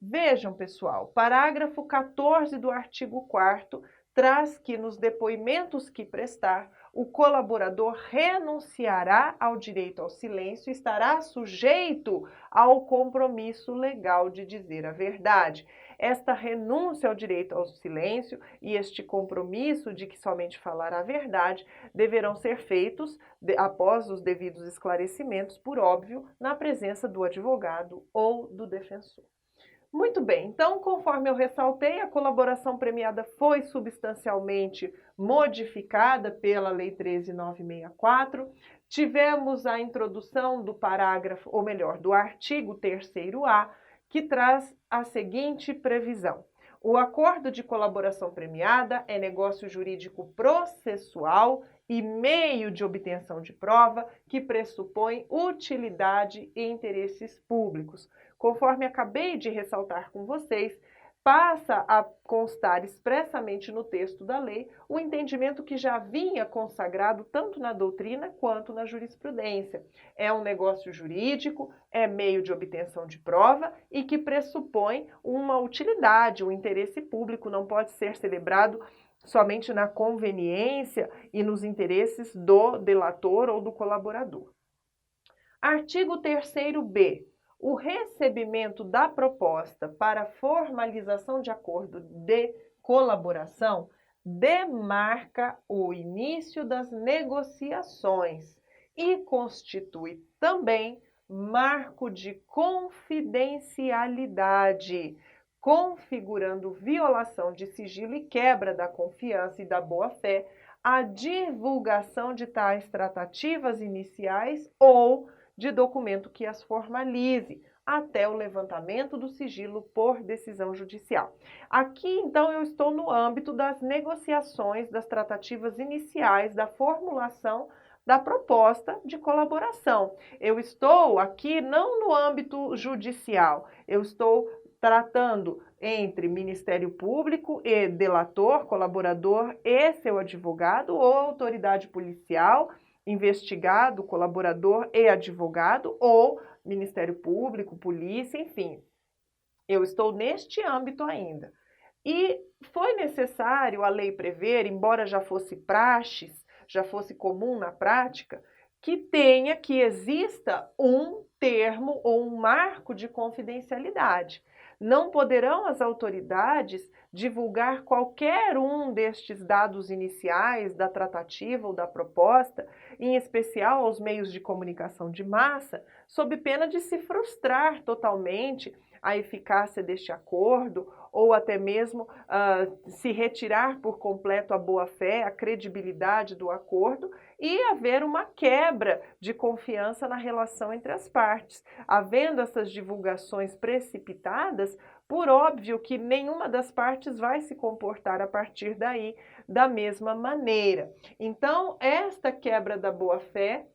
Vejam, pessoal, parágrafo 14 do artigo 4º traz que nos depoimentos que prestar, o colaborador renunciará ao direito ao silêncio e estará sujeito ao compromisso legal de dizer a verdade. Esta renúncia ao direito ao silêncio e este compromisso de que somente falará a verdade deverão ser feitos após os devidos esclarecimentos, por óbvio, na presença do advogado ou do defensor. Muito bem, então, conforme eu ressaltei, a colaboração premiada foi substancialmente modificada pela Lei 13.964. Tivemos a introdução do parágrafo, ou melhor, do artigo 3º-A, que traz a seguinte previsão. O acordo de colaboração premiada é negócio jurídico processual e meio de obtenção de prova que pressupõe utilidade e interesses públicos. conforme acabei de ressaltar com vocês, passa a constar expressamente no texto da lei o entendimento que já vinha consagrado tanto na doutrina quanto na jurisprudência. É um negócio jurídico, é meio de obtenção de prova e que pressupõe uma utilidade, um interesse público, não pode ser celebrado somente na conveniência e nos interesses do delator ou do colaborador. Artigo 3º-B. O recebimento da proposta para formalização de acordo de colaboração demarca o início das negociações e constitui também marco de confidencialidade, configurando violação de sigilo e quebra da confiança e da boa-fé a divulgação de tais tratativas iniciais ou de documento que as formalize, até o levantamento do sigilo por decisão judicial. Aqui, então, eu estou no âmbito das negociações, das tratativas iniciais, da formulação da proposta de colaboração. Eu estou aqui não no âmbito judicial, eu estou tratando entre Ministério Público e delator, colaborador e seu advogado ou autoridade policial, investigado, colaborador e advogado, ou Ministério Público, polícia, enfim. Eu estou neste âmbito ainda. E foi necessário a lei prever, embora já fosse praxes, já fosse comum na prática, que exista um termo ou um marco de confidencialidade. Não poderão as autoridades divulgar qualquer um destes dados iniciais da tratativa ou da proposta, em especial aos meios de comunicação de massa, sob pena de se frustrar totalmente a eficácia deste acordo ou até mesmo se retirar por completo a boa-fé, a credibilidade do acordo e haver uma quebra de confiança na relação entre as partes. Havendo essas divulgações precipitadas, por óbvio que nenhuma das partes vai se comportar a partir daí da mesma maneira. Então, esta quebra da boa-fé,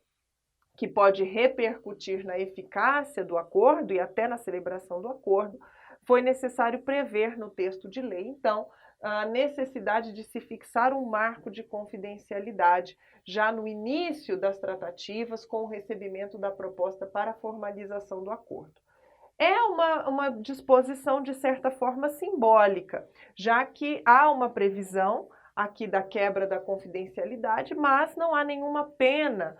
que pode repercutir na eficácia do acordo e até na celebração do acordo, foi necessário prever no texto de lei, então, a necessidade de se fixar um marco de confidencialidade já no início das tratativas com o recebimento da proposta para a formalização do acordo. É uma disposição, de certa forma, simbólica, já que há uma previsão aqui da quebra da confidencialidade, mas não há nenhuma pena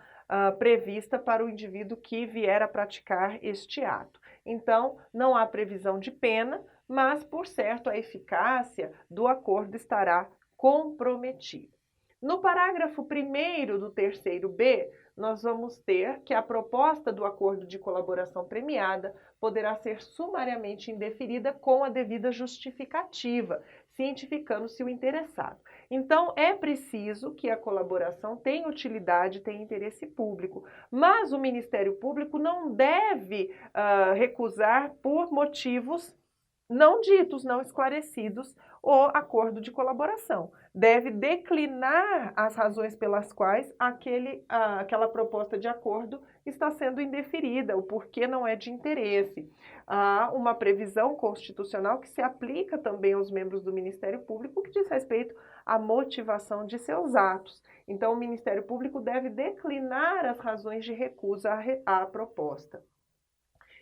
prevista para o indivíduo que vier a praticar este ato. Então, não há previsão de pena, mas, por certo, a eficácia do acordo estará comprometida. No parágrafo 1º do 3º-B, nós vamos ter que a proposta do acordo de colaboração premiada poderá ser sumariamente indeferida com a devida justificativa, cientificando-se o interessado. Então, é preciso que a colaboração tenha utilidade, tenha interesse público, mas o Ministério Público não deve recusar por motivos não ditos, não esclarecidos, o acordo de colaboração. Deve declinar as razões pelas quais aquela proposta de acordo está sendo indeferida, o porquê não é de interesse. Há uma previsão constitucional que se aplica também aos membros do Ministério Público, que diz respeito à motivação de seus atos. Então, o Ministério Público deve declinar as razões de recusa à proposta.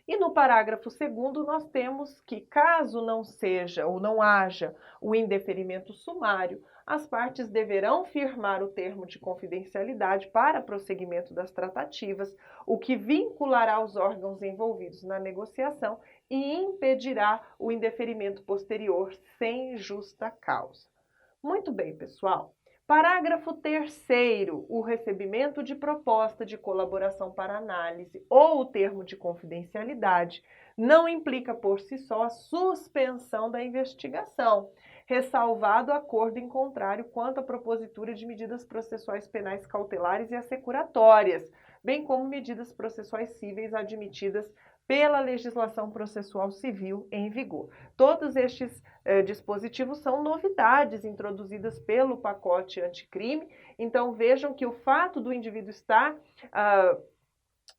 E no parágrafo 2º, nós temos que, caso não seja ou não haja o indeferimento sumário, as partes deverão firmar o termo de confidencialidade para prosseguimento das tratativas, o que vinculará os órgãos envolvidos na negociação e impedirá o indeferimento posterior sem justa causa. Muito bem, pessoal. Parágrafo 3º, o recebimento de proposta de colaboração para análise ou o termo de confidencialidade não implica por si só a suspensão da investigação, ressalvado acordo em contrário quanto à propositura de medidas processuais penais cautelares e assecuratórias, bem como medidas processuais cíveis admitidas pela legislação processual civil em vigor. Todos estes dispositivos são novidades introduzidas pelo pacote anticrime, então vejam que o fato do indivíduo estar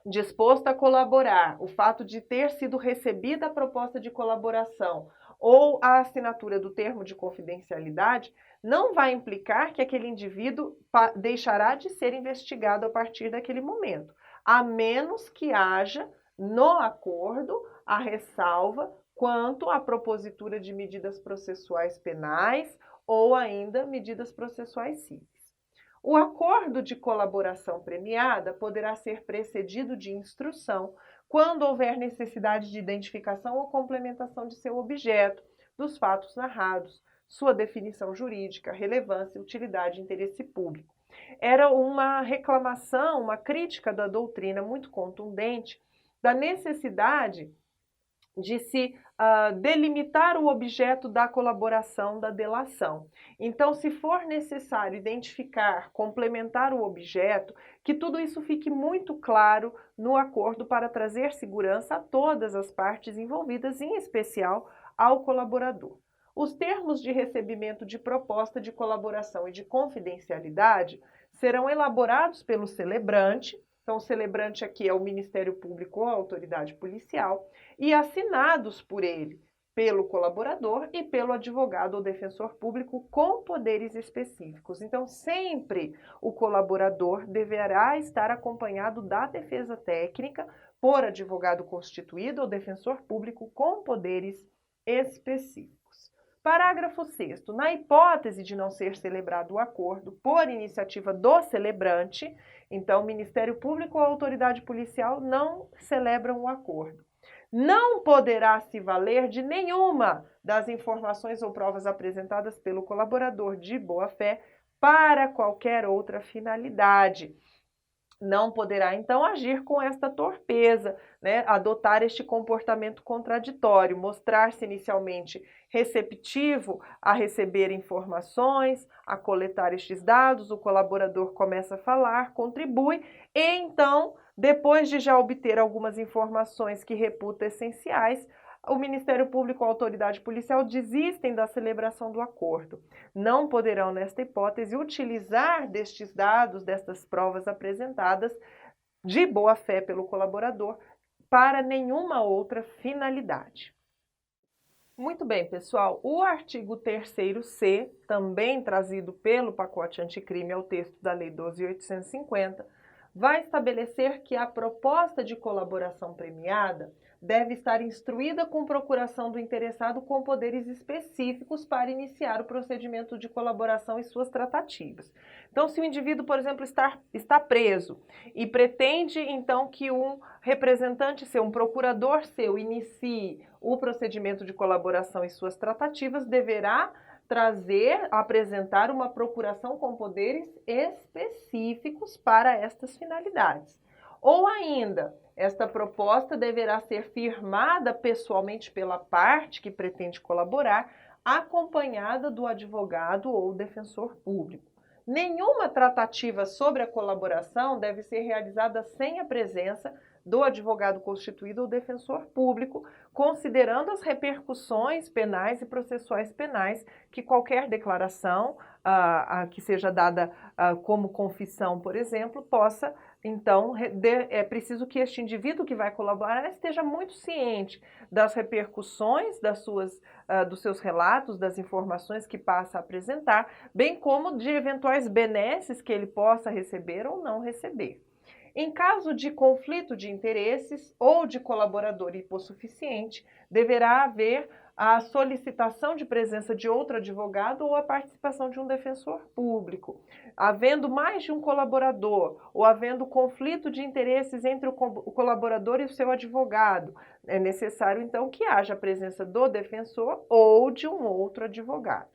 disposto a colaborar, o fato de ter sido recebida a proposta de colaboração ou a assinatura do termo de confidencialidade, não vai implicar que aquele indivíduo deixará de ser investigado a partir daquele momento, a menos que haja no acordo a ressalva quanto à propositura de medidas processuais penais ou ainda medidas processuais cíveis. O acordo de colaboração premiada poderá ser precedido de instrução quando houver necessidade de identificação ou complementação de seu objeto, dos fatos narrados, sua definição jurídica, relevância, utilidade e interesse público. Era uma reclamação, uma crítica da doutrina muito contundente da necessidade de se delimitar o objeto da colaboração, da delação. Então, se for necessário identificar, complementar o objeto, que tudo isso fique muito claro no acordo para trazer segurança a todas as partes envolvidas, em especial ao colaborador. Os termos de recebimento de proposta de colaboração e de confidencialidade serão elaborados pelo celebrante. Então, o celebrante aqui é o Ministério Público ou a autoridade policial, e assinados por ele, pelo colaborador e pelo advogado ou defensor público com poderes específicos. Então, sempre o colaborador deverá estar acompanhado da defesa técnica por advogado constituído ou defensor público com poderes específicos. Parágrafo 6º. Na hipótese de não ser celebrado o acordo por iniciativa do celebrante, então o Ministério Público ou a autoridade policial não celebram o acordo. Não poderá se valer de nenhuma das informações ou provas apresentadas pelo colaborador de boa-fé para qualquer outra finalidade. Não poderá, então, agir com esta torpeza, né? Adotar este comportamento contraditório, mostrar-se inicialmente receptivo a receber informações, a coletar estes dados, o colaborador começa a falar, contribui, e então, depois de já obter algumas informações que reputa essenciais, o Ministério Público ou a autoridade policial desistem da celebração do acordo. Não poderão, nesta hipótese, utilizar destes dados, destas provas apresentadas de boa-fé pelo colaborador para nenhuma outra finalidade. Muito bem, pessoal. O artigo 3º-C, também trazido pelo pacote anticrime ao texto da Lei 12.850, vai estabelecer que a proposta de colaboração premiada deve estar instruída com procuração do interessado com poderes específicos para iniciar o procedimento de colaboração e suas tratativas. Então, se o indivíduo, por exemplo, está preso e pretende, então, que um representante seu, um procurador seu, inicie o procedimento de colaboração e suas tratativas, deverá apresentar uma procuração com poderes específicos para estas finalidades. Ou ainda, esta proposta deverá ser firmada pessoalmente pela parte que pretende colaborar, acompanhada do advogado ou defensor público. Nenhuma tratativa sobre a colaboração deve ser realizada sem a presença do advogado constituído ou defensor público, considerando as repercussões penais e processuais penais que qualquer declaração que seja dada como confissão, por exemplo, possa. Então, é preciso que este indivíduo que vai colaborar esteja muito ciente das repercussões dos seus relatos, das informações que passa a apresentar, bem como de eventuais benesses que ele possa receber ou não receber. Em caso de conflito de interesses ou de colaborador hipossuficiente, deverá haver a solicitação de presença de outro advogado ou a participação de um defensor público. Havendo mais de um colaborador ou havendo conflito de interesses entre o colaborador e o seu advogado, é necessário, então, que haja a presença do defensor ou de um outro advogado.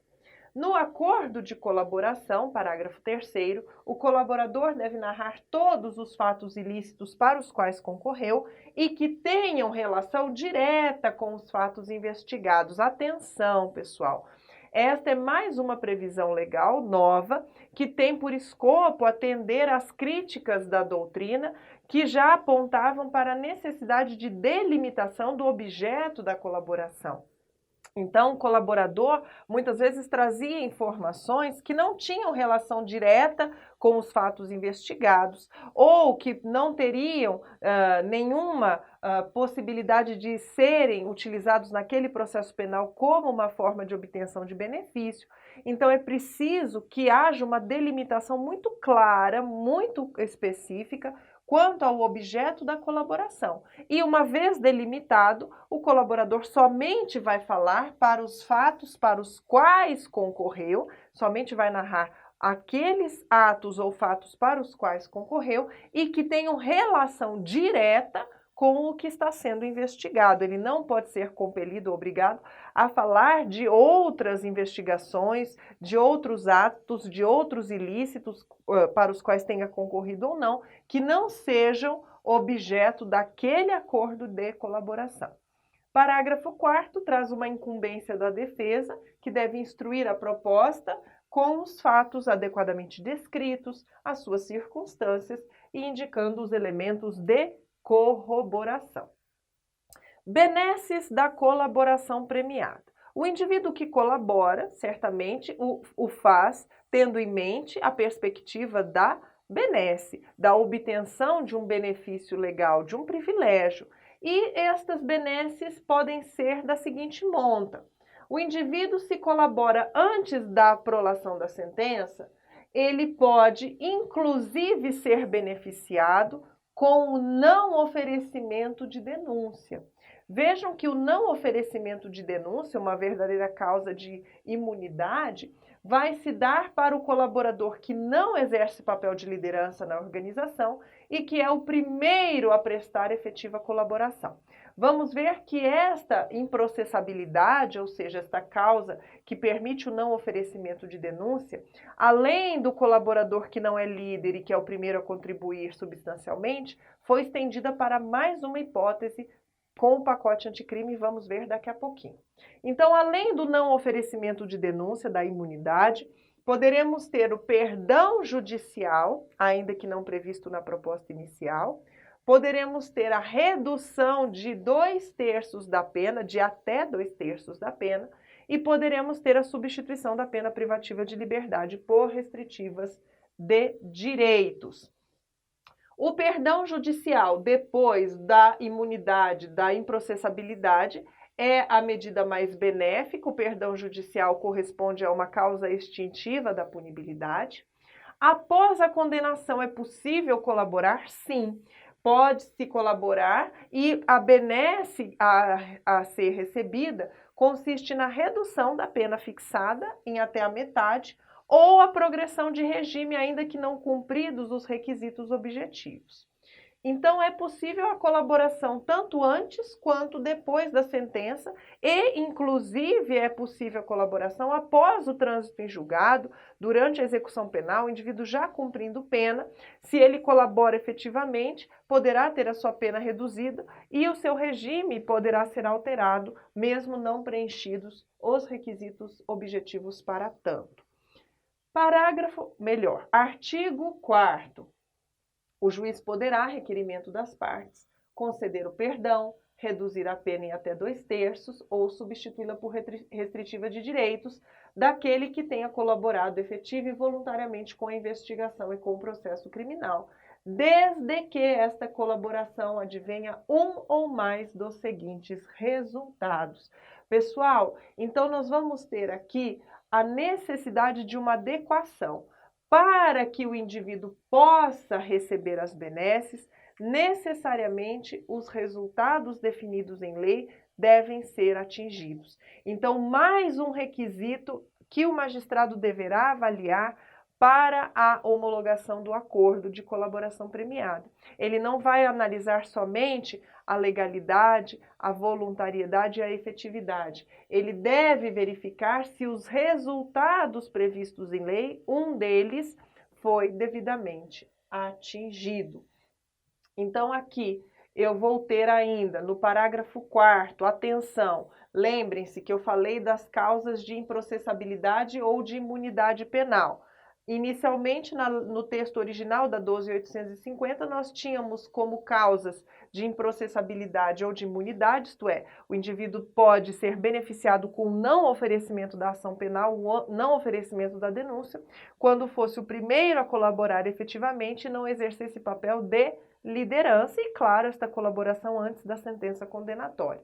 No acordo de colaboração, parágrafo 3º, o colaborador deve narrar todos os fatos ilícitos para os quais concorreu e que tenham relação direta com os fatos investigados. Atenção, pessoal! Esta é mais uma previsão legal nova que tem por escopo atender às críticas da doutrina que já apontavam para a necessidade de delimitação do objeto da colaboração. Então, o colaborador muitas vezes trazia informações que não tinham relação direta com os fatos investigados ou que não teriam nenhuma possibilidade de serem utilizados naquele processo penal como uma forma de obtenção de benefício. Então, é preciso que haja uma delimitação muito clara, muito específica, quanto ao objeto da colaboração. E uma vez delimitado, o colaborador somente vai falar para os fatos para os quais concorreu, somente vai narrar aqueles atos ou fatos para os quais concorreu e que tenham relação direta com o que está sendo investigado. Ele não pode ser compelido ou obrigado a falar de outras investigações, de outros atos, de outros ilícitos para os quais tenha concorrido ou não, que não sejam objeto daquele acordo de colaboração. Parágrafo 4º traz uma incumbência da defesa, que deve instruir a proposta com os fatos adequadamente descritos, as suas circunstâncias e indicando os elementos de corroboração. Benesses da colaboração premiada. O indivíduo que colabora, certamente, o faz tendo em mente a perspectiva da benesse, da obtenção de um benefício legal, de um privilégio. E estas benesses podem ser da seguinte monta. O indivíduo, se colabora antes da prolação da sentença, ele pode, inclusive, ser beneficiado com o não oferecimento de denúncia. Vejam que o não oferecimento de denúncia, uma verdadeira causa de imunidade, vai se dar para o colaborador que não exerce papel de liderança na organização e que é o primeiro a prestar efetiva colaboração. Vamos ver que esta improcessabilidade, ou seja, esta causa que permite o não oferecimento de denúncia, além do colaborador que não é líder e que é o primeiro a contribuir substancialmente, foi estendida para mais uma hipótese com o pacote anticrime, vamos ver daqui a pouquinho. Então, além do não oferecimento de denúncia, da imunidade, poderemos ter o perdão judicial, ainda que não previsto na proposta inicial, poderemos ter a redução de 2/3 da pena, de até 2/3 da pena, e poderemos ter a substituição da pena privativa de liberdade por restritivas de direitos. O perdão judicial, depois da imunidade, da improcessabilidade, é a medida mais benéfica. O perdão judicial corresponde a uma causa extintiva da punibilidade. Após a condenação, é possível colaborar? Sim. Pode-se colaborar e a benesse a ser recebida consiste na redução da pena fixada em até a metade ou a progressão de regime, ainda que não cumpridos os requisitos objetivos. Então, é possível a colaboração tanto antes quanto depois da sentença e, inclusive, é possível a colaboração após o trânsito em julgado, durante a execução penal, o indivíduo já cumprindo pena. Se ele colabora efetivamente, poderá ter a sua pena reduzida e o seu regime poderá ser alterado, mesmo não preenchidos os requisitos objetivos para tanto. Artigo 4º. O juiz poderá, a requerimento das partes, conceder o perdão, reduzir a pena em até 2/3 ou substituí-la por restritiva de direitos daquele que tenha colaborado efetiva e voluntariamente com a investigação e com o processo criminal, desde que esta colaboração advenha um ou mais dos seguintes resultados. Pessoal, então nós vamos ter aqui a necessidade de uma adequação. Para que o indivíduo possa receber as benesses, necessariamente os resultados definidos em lei devem ser atingidos. Então, mais um requisito que o magistrado deverá avaliar para a homologação do acordo de colaboração premiada. Ele não vai analisar somente a legalidade, a voluntariedade e a efetividade. Ele deve verificar se os resultados previstos em lei, um deles foi devidamente atingido. Então, aqui eu vou ter ainda no parágrafo 4º, atenção, lembrem-se que eu falei das causas de improcessabilidade ou de imunidade penal. Inicialmente, no texto original da 12.850, nós tínhamos como causas de improcessabilidade ou de imunidade, isto é, o indivíduo pode ser beneficiado com não oferecimento da ação penal, não oferecimento da denúncia, quando fosse o primeiro a colaborar efetivamente e não exercesse papel de liderança e, claro, esta colaboração antes da sentença condenatória.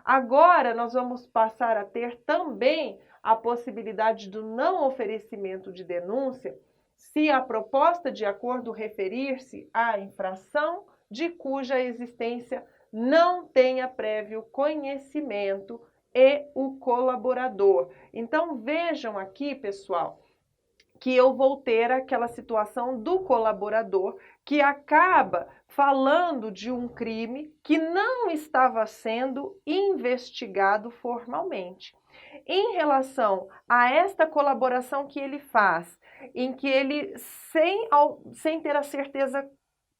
Agora, nós vamos passar a ter também a possibilidade do não oferecimento de denúncia se a proposta de acordo referir-se à infração de cuja existência não tenha prévio conhecimento e o colaborador. Então, vejam aqui, pessoal, que eu vou ter aquela situação do colaborador que acaba falando de um crime que não estava sendo investigado formalmente. Em relação a esta colaboração que ele faz, em que ele, sem ter a certeza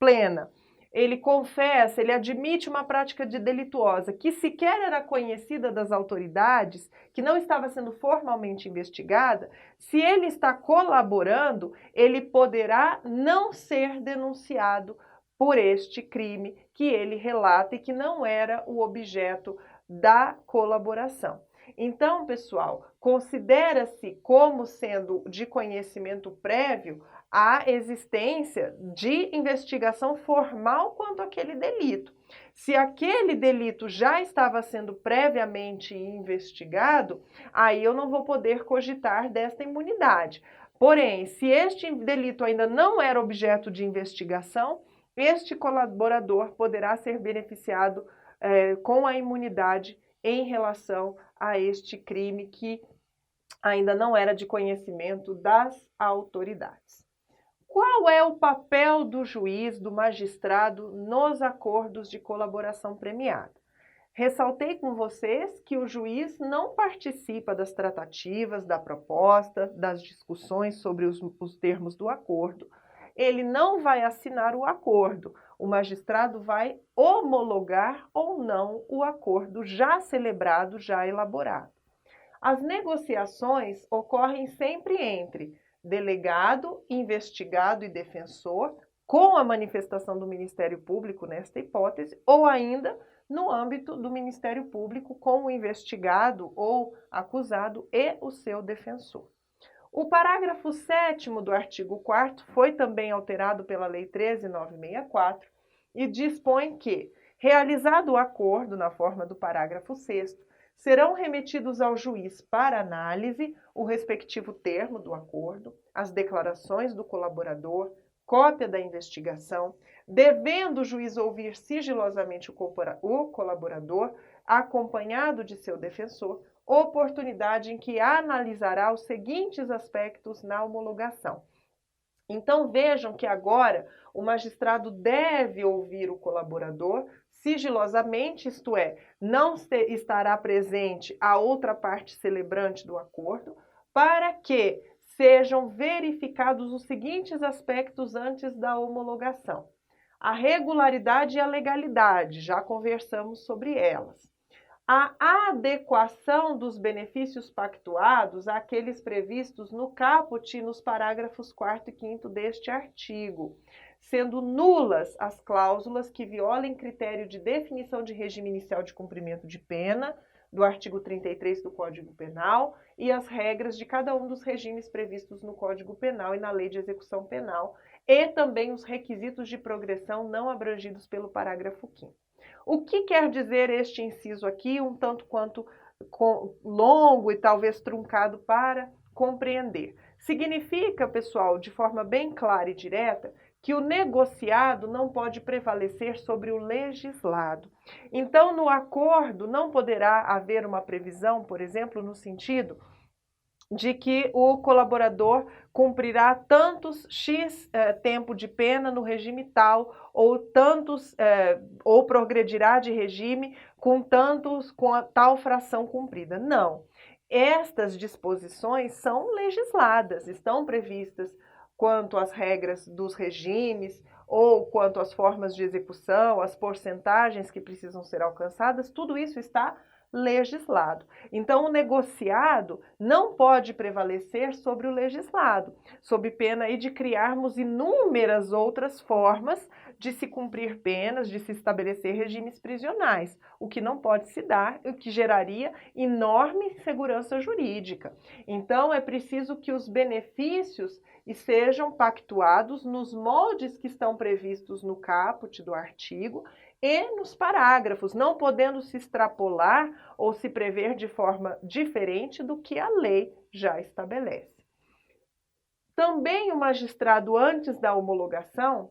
plena, ele confessa, ele admite uma prática delituosa que sequer era conhecida das autoridades, que não estava sendo formalmente investigada, se ele está colaborando, ele poderá não ser denunciado por este crime que ele relata e que não era o objeto da colaboração. Então, pessoal, considera-se como sendo de conhecimento prévio a existência de investigação formal quanto àquele delito. Se aquele delito já estava sendo previamente investigado, aí eu não vou poder cogitar desta imunidade. Porém, se este delito ainda não era objeto de investigação, este colaborador poderá ser beneficiado com a imunidade em relação a este crime que ainda não era de conhecimento das autoridades. Qual é o papel do juiz, do magistrado, nos acordos de colaboração premiada? Ressaltei com vocês que o juiz não participa das tratativas, da proposta, das discussões sobre os termos do acordo. Ele não vai assinar o acordo. O magistrado vai homologar ou não o acordo já celebrado, já elaborado. As negociações ocorrem sempre entre delegado, investigado e defensor, com a manifestação do Ministério Público nesta hipótese, ou ainda no âmbito do Ministério Público com o investigado ou acusado e o seu defensor. O parágrafo 7º do artigo 4º foi também alterado pela Lei 13.964 e dispõe que, realizado o acordo na forma do parágrafo 6º, serão remetidos ao juiz para análise o respectivo termo do acordo, as declarações do colaborador, cópia da investigação, devendo o juiz ouvir sigilosamente o colaborador, acompanhado de seu defensor, oportunidade em que analisará os seguintes aspectos na homologação. Então vejam que agora o magistrado deve ouvir o colaborador sigilosamente, isto é, não estará presente a outra parte celebrante do acordo, para que sejam verificados os seguintes aspectos antes da homologação. A regularidade e a legalidade, já conversamos sobre elas. A adequação dos benefícios pactuados àqueles previstos no caput e nos parágrafos 4º e 5º deste artigo, sendo nulas as cláusulas que violem critério de definição de regime inicial de cumprimento de pena, do artigo 33 do Código Penal, e as regras de cada um dos regimes previstos no Código Penal e na Lei de Execução Penal, e também os requisitos de progressão não abrangidos pelo parágrafo 5º. O que quer dizer este inciso aqui, um tanto quanto longo e talvez truncado para compreender? Significa, pessoal, de forma bem clara e direta, que o negociado não pode prevalecer sobre o legislado. Então, no acordo não poderá haver uma previsão, por exemplo, no sentido de que o colaborador cumprirá tantos X tempo de pena no regime tal, ou ou progredirá de regime com a tal fração cumprida. Não. Estas disposições são legisladas, estão previstas quanto às regras dos regimes, ou quanto às formas de execução, as porcentagens que precisam ser alcançadas, tudo isso está legislado. Então, o negociado não pode prevalecer sobre o legislado, sob pena aí de criarmos inúmeras outras formas de se cumprir penas, de se estabelecer regimes prisionais, o que não pode se dar, o que geraria enorme insegurança jurídica. Então, é preciso que os benefícios sejam pactuados nos moldes que estão previstos no caput do artigo e nos parágrafos, não podendo se extrapolar ou se prever de forma diferente do que a lei já estabelece. Também o magistrado, antes da homologação,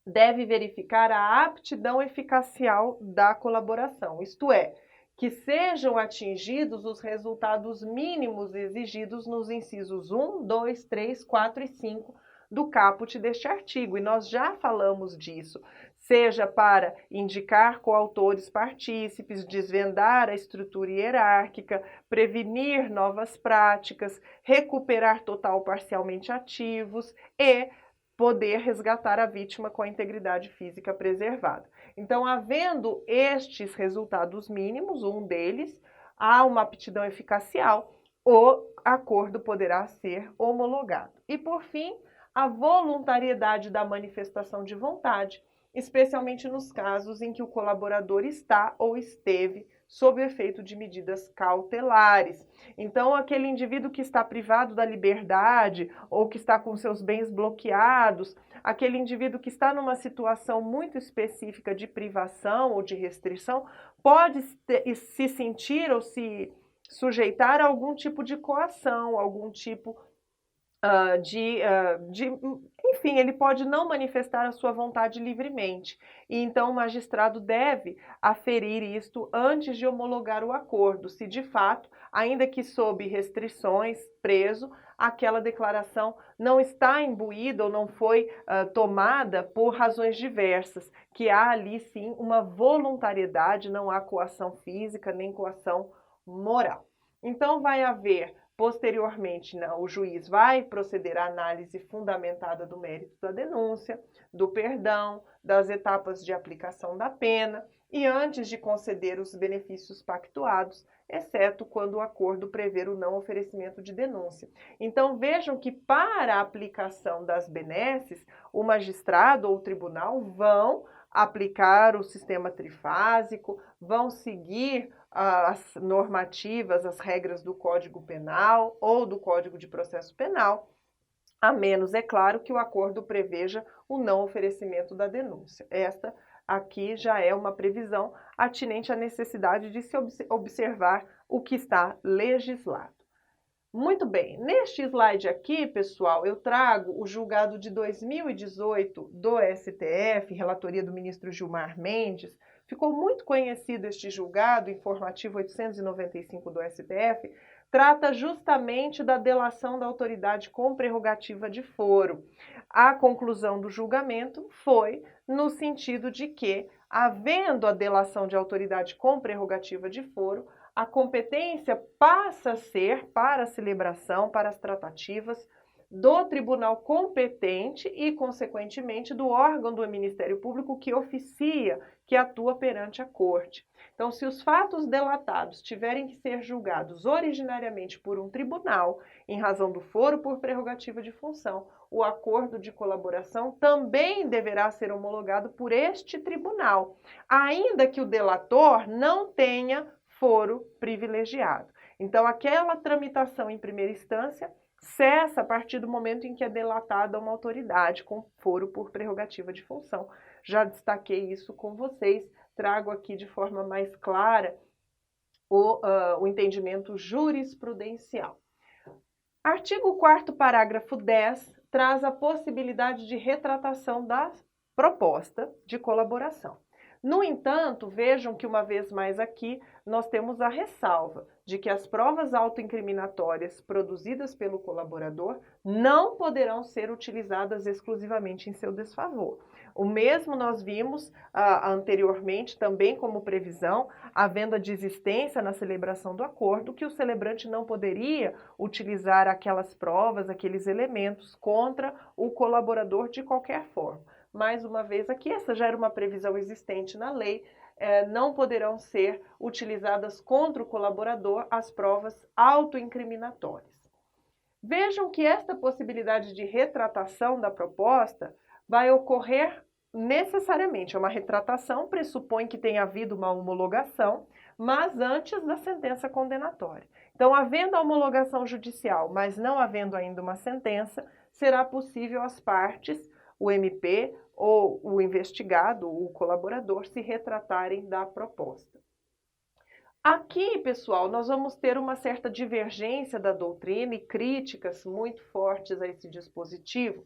deve verificar a aptidão eficacial da colaboração, isto é, que sejam atingidos os resultados mínimos exigidos nos incisos 1, 2, 3, 4 e 5 do caput deste artigo, e nós já falamos disso, seja para indicar coautores partícipes, desvendar a estrutura hierárquica, prevenir novas práticas, recuperar total ou parcialmente ativos e poder resgatar a vítima com a integridade física preservada. Então, havendo estes resultados mínimos, um deles, há uma aptidão eficacial, o acordo poderá ser homologado. E, por fim, a voluntariedade da manifestação de vontade, especialmente nos casos em que o colaborador está ou esteve sob o efeito de medidas cautelares. Então, aquele indivíduo que está privado da liberdade ou que está com seus bens bloqueados, aquele indivíduo que está numa situação muito específica de privação ou de restrição, pode se sentir ou se sujeitar a algum tipo de coação, algum tipo enfim, ele pode não manifestar a sua vontade livremente. E então o magistrado deve aferir isto antes de homologar o acordo, se de fato, ainda que sob restrições, preso, aquela declaração não está imbuída ou não foi tomada por razões diversas, que há ali sim uma voluntariedade, não há coação física nem coação moral. Então vai haver posteriormente, o juiz vai proceder à análise fundamentada do mérito da denúncia, do perdão, das etapas de aplicação da pena e antes de conceder os benefícios pactuados, exceto quando o acordo prever o não oferecimento de denúncia. Então vejam que para a aplicação das benesses, o magistrado ou o tribunal vão aplicar o sistema trifásico, vão seguir as normativas, as regras do Código Penal ou do Código de Processo Penal, a menos, é claro, que o acordo preveja o não oferecimento da denúncia. Esta aqui já é uma previsão atinente à necessidade de se observar o que está legislado. Muito bem, neste slide aqui, pessoal, eu trago o julgado de 2018 do STF, relatoria do ministro Gilmar Mendes. Ficou muito conhecido este julgado, informativo 895 do STF, trata justamente da delação da autoridade com prerrogativa de foro. A conclusão do julgamento foi no sentido de que, havendo a delação de autoridade com prerrogativa de foro, a competência passa a ser para a celebração, para as tratativas do tribunal competente e, consequentemente, do órgão do Ministério Público que oficia, que atua perante a corte. Então, se os fatos delatados tiverem que ser julgados originariamente por um tribunal, em razão do foro por prerrogativa de função, o acordo de colaboração também deverá ser homologado por este tribunal, ainda que o delator não tenha foro privilegiado. Então, aquela tramitação em primeira instância cessa a partir do momento em que é delatada uma autoridade com foro por prerrogativa de função. Já destaquei isso com vocês, trago aqui de forma mais clara o entendimento jurisprudencial. Artigo 4º, parágrafo 10, traz a possibilidade de retratação da proposta de colaboração. No entanto, vejam que uma vez mais aqui nós temos a ressalva de que as provas autoincriminatórias produzidas pelo colaborador não poderão ser utilizadas exclusivamente em seu desfavor. O mesmo nós vimos anteriormente também como previsão, havendo a desistência na celebração do acordo, que o celebrante não poderia utilizar aquelas provas, aqueles elementos contra o colaborador de qualquer forma. mais uma vez aqui, essa já era uma previsão existente na lei, não poderão ser utilizadas contra o colaborador as provas autoincriminatórias. Vejam que esta possibilidade de retratação da proposta vai ocorrer necessariamente. Uma retratação pressupõe que tenha havido uma homologação, mas antes da sentença condenatória. Então, havendo a homologação judicial, mas não havendo ainda uma sentença, será possível as partes, o MP ou o investigado, o colaborador, se retratarem da proposta. Aqui, pessoal, nós vamos ter uma certa divergência da doutrina e críticas muito fortes a esse dispositivo,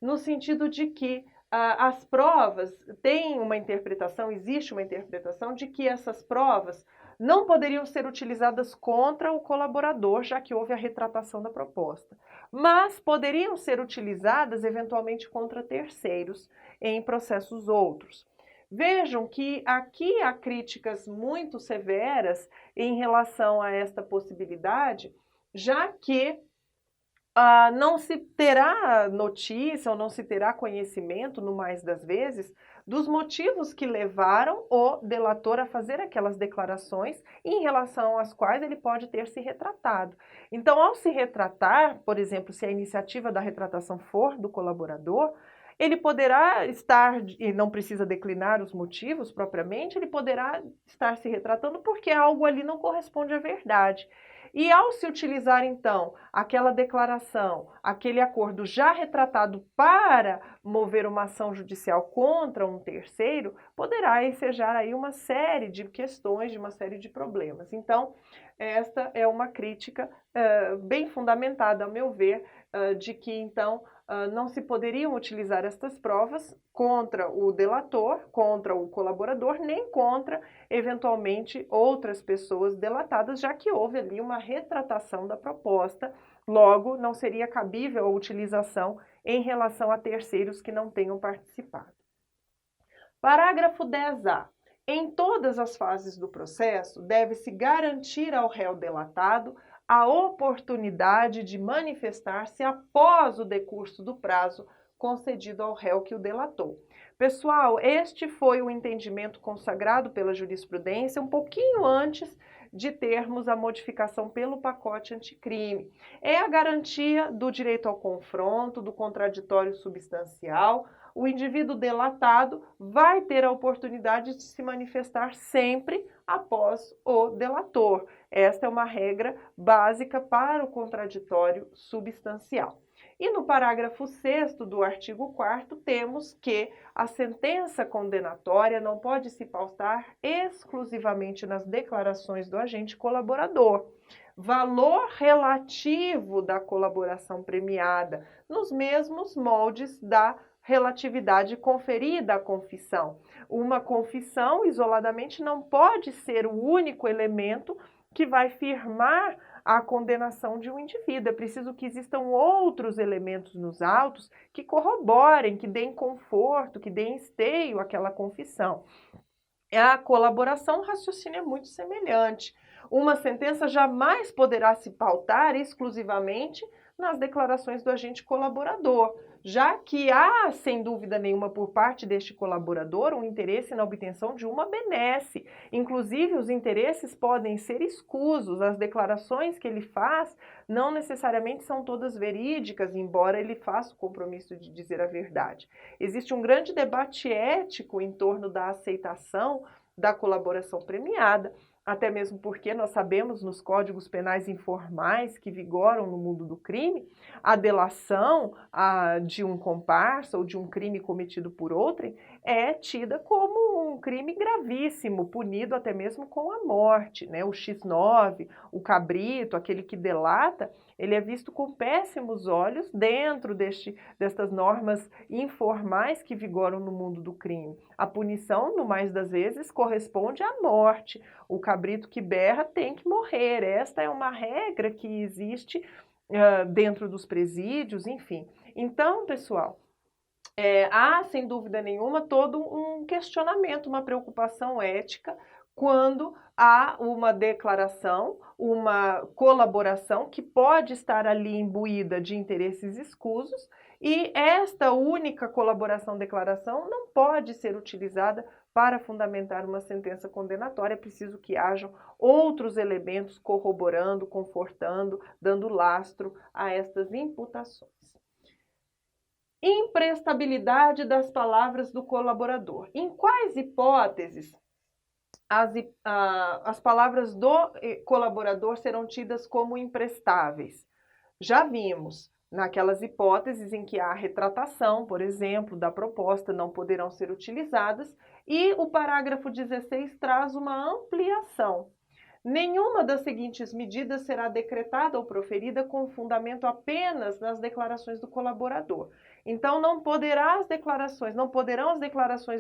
no sentido de que as provas têm uma interpretação, existe uma interpretação de que essas provas não poderiam ser utilizadas contra o colaborador, já que houve a retratação da proposta, mas poderiam ser utilizadas eventualmente contra terceiros em processos outros. Vejam que aqui há críticas muito severas em relação a esta possibilidade, já que não se terá notícia ou não se terá conhecimento, no mais das vezes, dos motivos que levaram o delator a fazer aquelas declarações em relação às quais ele pode ter se retratado. Então, ao se retratar, por exemplo, se a iniciativa da retratação for do colaborador, ele poderá estar, e não precisa declinar os motivos propriamente, ele poderá estar se retratando porque algo ali não corresponde à verdade. E ao se utilizar, então, aquela declaração, aquele acordo já retratado para mover uma ação judicial contra um terceiro, poderá ensejar aí uma série de questões, de uma série de problemas. Então, esta é uma crítica bem fundamentada, ao meu ver, de que, então, não se poderiam utilizar estas provas contra o delator, contra o colaborador, nem contra, eventualmente, outras pessoas delatadas, já que houve ali uma retratação da proposta, logo não seria cabível a utilização em relação a terceiros que não tenham participado. Parágrafo 10A. Em todas as fases do processo, deve-se garantir ao réu delatado a oportunidade de manifestar-se após o decurso do prazo concedido ao réu que o delatou. Pessoal, este foi o entendimento consagrado pela jurisprudência um pouquinho antes de termos a modificação pelo pacote anticrime. É a garantia do direito ao confronto, do contraditório substancial. O indivíduo delatado vai ter a oportunidade de se manifestar sempre após o delator. Esta é uma regra básica para o contraditório substancial. E no parágrafo 6º do artigo 4º, temos que a sentença condenatória não pode se pautar exclusivamente nas declarações do agente colaborador. Valor relativo da colaboração premiada, nos mesmos moldes da relatividade conferida à confissão. Uma confissão, isoladamente, não pode ser o único elemento que vai firmar a condenação de um indivíduo. É preciso que existam outros elementos nos autos que corroborem, que deem conforto, que deem esteio àquela confissão. A colaboração, o raciocínio é muito semelhante. Uma sentença jamais poderá se pautar exclusivamente nas declarações do agente colaborador, já que há, sem dúvida nenhuma, por parte deste colaborador, um interesse na obtenção de uma benesse. Inclusive, os interesses podem ser escusos, as declarações que ele faz não necessariamente são todas verídicas, embora ele faça o compromisso de dizer a verdade. Existe um grande debate ético em torno da aceitação da colaboração premiada, até mesmo porque nós sabemos nos códigos penais informais que vigoram no mundo do crime, a delação de um comparsa ou de um crime cometido por outrem é tida como um crime gravíssimo, punido até mesmo com a morte, né? O X9, o cabrito, aquele que delata, ele é visto com péssimos olhos dentro destas normas informais que vigoram no mundo do crime. A punição, no mais das vezes, corresponde à morte. O cabrito que berra tem que morrer. Esta é uma regra que existe dentro dos presídios, enfim. Então, pessoal, há, sem dúvida nenhuma, todo um questionamento, uma preocupação ética quando há uma declaração, uma colaboração que pode estar ali imbuída de interesses escusos E esta única colaboração-declaração não pode ser utilizada para fundamentar uma sentença condenatória. É preciso que hajam outros elementos corroborando, confortando, dando lastro a estas imputações. Imprestabilidade das palavras do colaborador. Em quais hipóteses as palavras do colaborador serão tidas como imprestáveis? Já vimos, naquelas hipóteses em que há retratação, por exemplo, da proposta, não poderão ser utilizadas, e o parágrafo 16 traz uma ampliação. Nenhuma das seguintes medidas será decretada ou proferida com fundamento apenas nas declarações do colaborador. Então, não poderão as declarações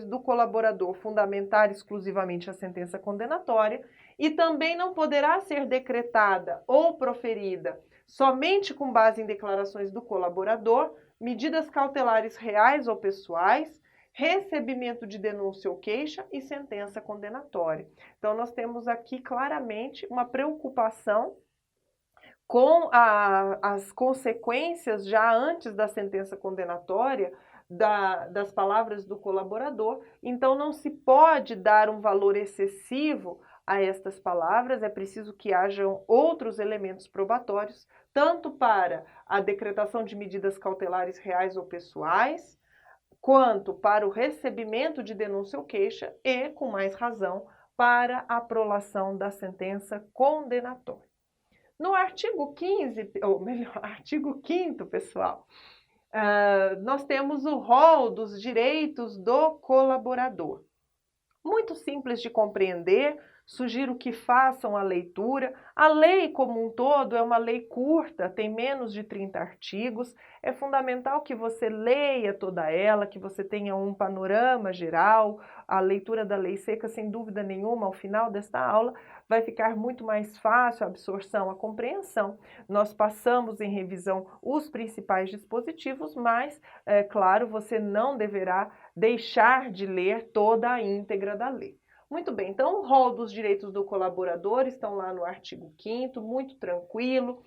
do colaborador fundamentar exclusivamente a sentença condenatória e também não poderá ser decretada ou proferida somente com base em declarações do colaborador, medidas cautelares reais ou pessoais, recebimento de denúncia ou queixa e sentença condenatória. Então, nós temos aqui claramente uma preocupação com as consequências já antes da sentença condenatória das palavras do colaborador. Então, não se pode dar um valor excessivo a estas palavras, é preciso que hajam outros elementos probatórios, tanto para a decretação de medidas cautelares reais ou pessoais, quanto para o recebimento de denúncia ou queixa e, com mais razão, para a prolação da sentença condenatória. No artigo 15, ou melhor, artigo 5º, pessoal, nós temos o rol dos direitos do colaborador. Muito simples de compreender, sugiro que façam a leitura. A lei como um todo é uma lei curta, tem menos de 30 artigos. É fundamental que você leia toda ela, que você tenha um panorama geral. A leitura da lei seca, sem dúvida nenhuma, ao final desta aula, vai ficar muito mais fácil a absorção, a compreensão. Nós passamos em revisão os principais dispositivos, mas, claro, você não deverá deixar de ler toda a íntegra da lei. Muito bem, então o rol dos direitos do colaborador estão lá no artigo 5º, muito tranquilo.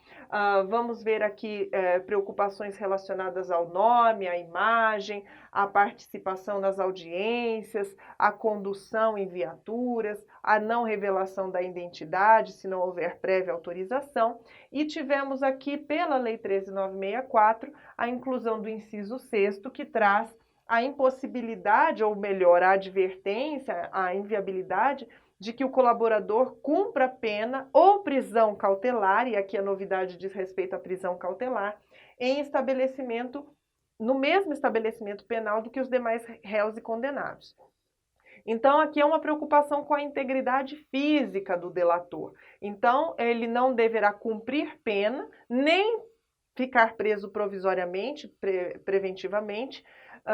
Vamos ver aqui preocupações relacionadas ao nome, à imagem, à participação nas audiências, à condução em viaturas, à não revelação da identidade, se não houver prévia autorização. E tivemos aqui, pela Lei 13.964, a inclusão do inciso 6º, que traz a impossibilidade, ou melhor, a advertência, a inviabilidade de que o colaborador cumpra pena ou prisão cautelar, e aqui a novidade diz respeito à prisão cautelar, no mesmo estabelecimento penal do que os demais réus e condenados. Então, aqui é uma preocupação com a integridade física do delator. Então, ele não deverá cumprir pena, nem ficar preso provisoriamente, preventivamente,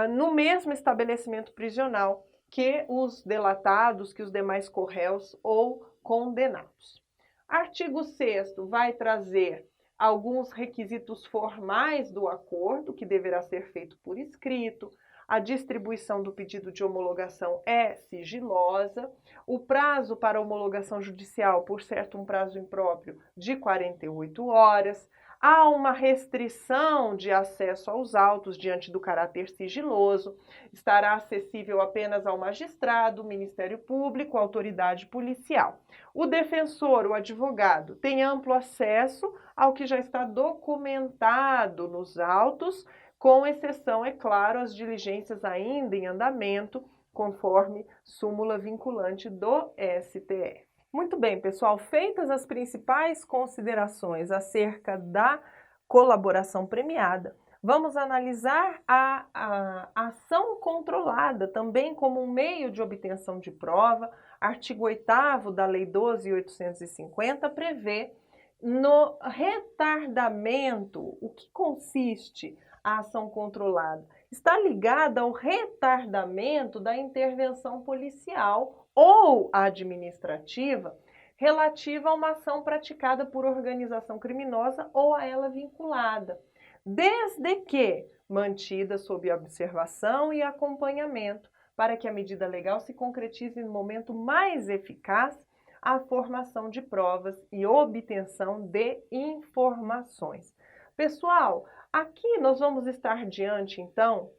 no mesmo estabelecimento prisional que os delatados, que os demais corréus ou condenados. Artigo 6º vai trazer alguns requisitos formais do acordo, que deverá ser feito por escrito. A distribuição do pedido de homologação é sigilosa. O prazo para homologação judicial, por certo, um prazo impróprio de 48 horas. Há uma restrição de acesso aos autos diante do caráter sigiloso. Estará acessível apenas ao magistrado, Ministério Público, autoridade policial. O defensor, o advogado, tem amplo acesso ao que já está documentado nos autos, com exceção, é claro, às diligências ainda em andamento, conforme súmula vinculante do STF. Muito bem, pessoal, feitas as principais considerações acerca da colaboração premiada, vamos analisar a ação controlada também como um meio de obtenção de prova. Artigo 8º da Lei 12.850 prevê no retardamento. O que consiste a ação controlada? Está ligada ao retardamento da intervenção policial ou administrativa relativa a uma ação praticada por organização criminosa ou a ela vinculada, desde que mantida sob observação e acompanhamento, para que a medida legal se concretize no momento mais eficaz a formação de provas e obtenção de informações. Pessoal, Aqui nós vamos estar diante, então,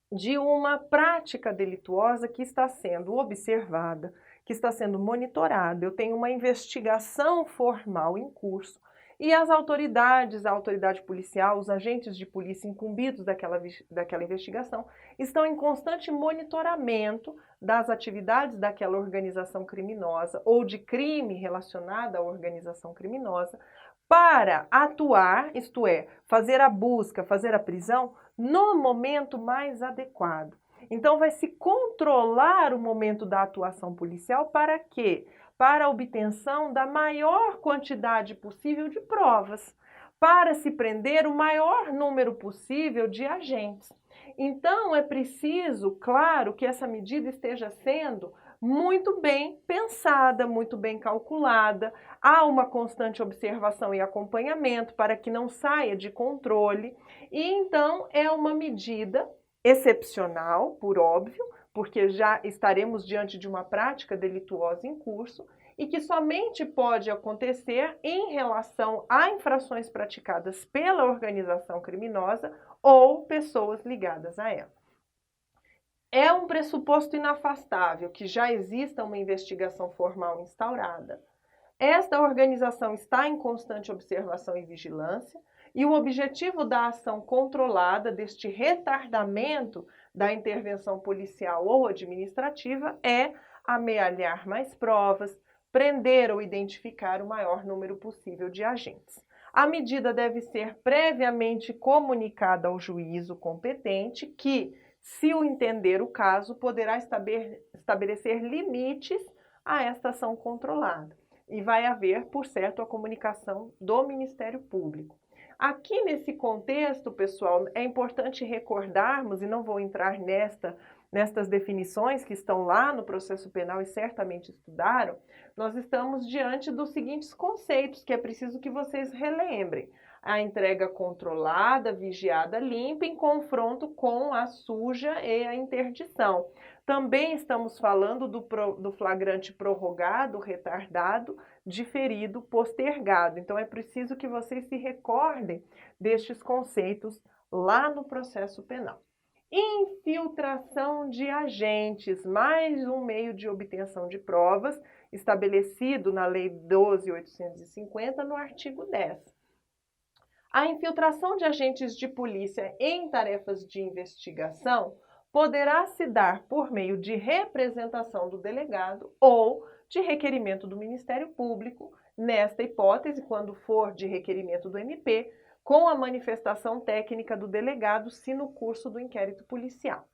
de uma prática delituosa que está sendo observada, que está sendo monitorada. Eu tenho uma investigação formal em curso e as autoridades, a autoridade policial, os agentes de polícia incumbidos daquela investigação estão em constante monitoramento das atividades daquela organização criminosa ou de crime relacionado à organização criminosa para atuar, isto é, fazer a busca, fazer a prisão, no momento mais adequado. Então, vai se controlar o momento da atuação policial para quê? Para a obtenção da maior quantidade possível de provas, para se prender o maior número possível de agentes. Então, é preciso, claro, que essa medida esteja sendo muito bem pensada, muito bem calculada. Há uma constante observação e acompanhamento para que não saia de controle. E então é uma medida excepcional, por óbvio, porque já estaremos diante de uma prática delituosa em curso e que somente pode acontecer em relação a infrações praticadas pela organização criminosa ou pessoas ligadas a ela. É um pressuposto inafastável que já exista uma investigação formal instaurada. Esta organização está em constante observação e vigilância, e o objetivo da ação controlada, deste retardamento da intervenção policial ou administrativa, é amealhar mais provas, prender ou identificar o maior número possível de agentes. A medida deve ser previamente comunicada ao juízo competente, que, se o entender o caso, poderá estabelecer limites a esta ação controlada. E vai haver, por certo, a comunicação do Ministério Público. Aqui nesse contexto, pessoal, é importante recordarmos, e não vou entrar nestas definições que estão lá no processo penal e certamente estudaram, nós estamos diante dos seguintes conceitos que é preciso que vocês relembrem. A entrega controlada, vigiada, limpa, em confronto com a suja e a interdição. Também estamos falando do flagrante prorrogado, retardado, diferido, postergado. Então, é preciso que vocês se recordem destes conceitos lá no processo penal. Infiltração de agentes, mais um meio de obtenção de provas, estabelecido na Lei 12.850, no artigo 10. A infiltração de agentes de polícia em tarefas de investigação poderá se dar por meio de representação do delegado ou de requerimento do Ministério Público, nesta hipótese, quando for de requerimento do MP, com a manifestação técnica do delegado, se no curso do inquérito policial.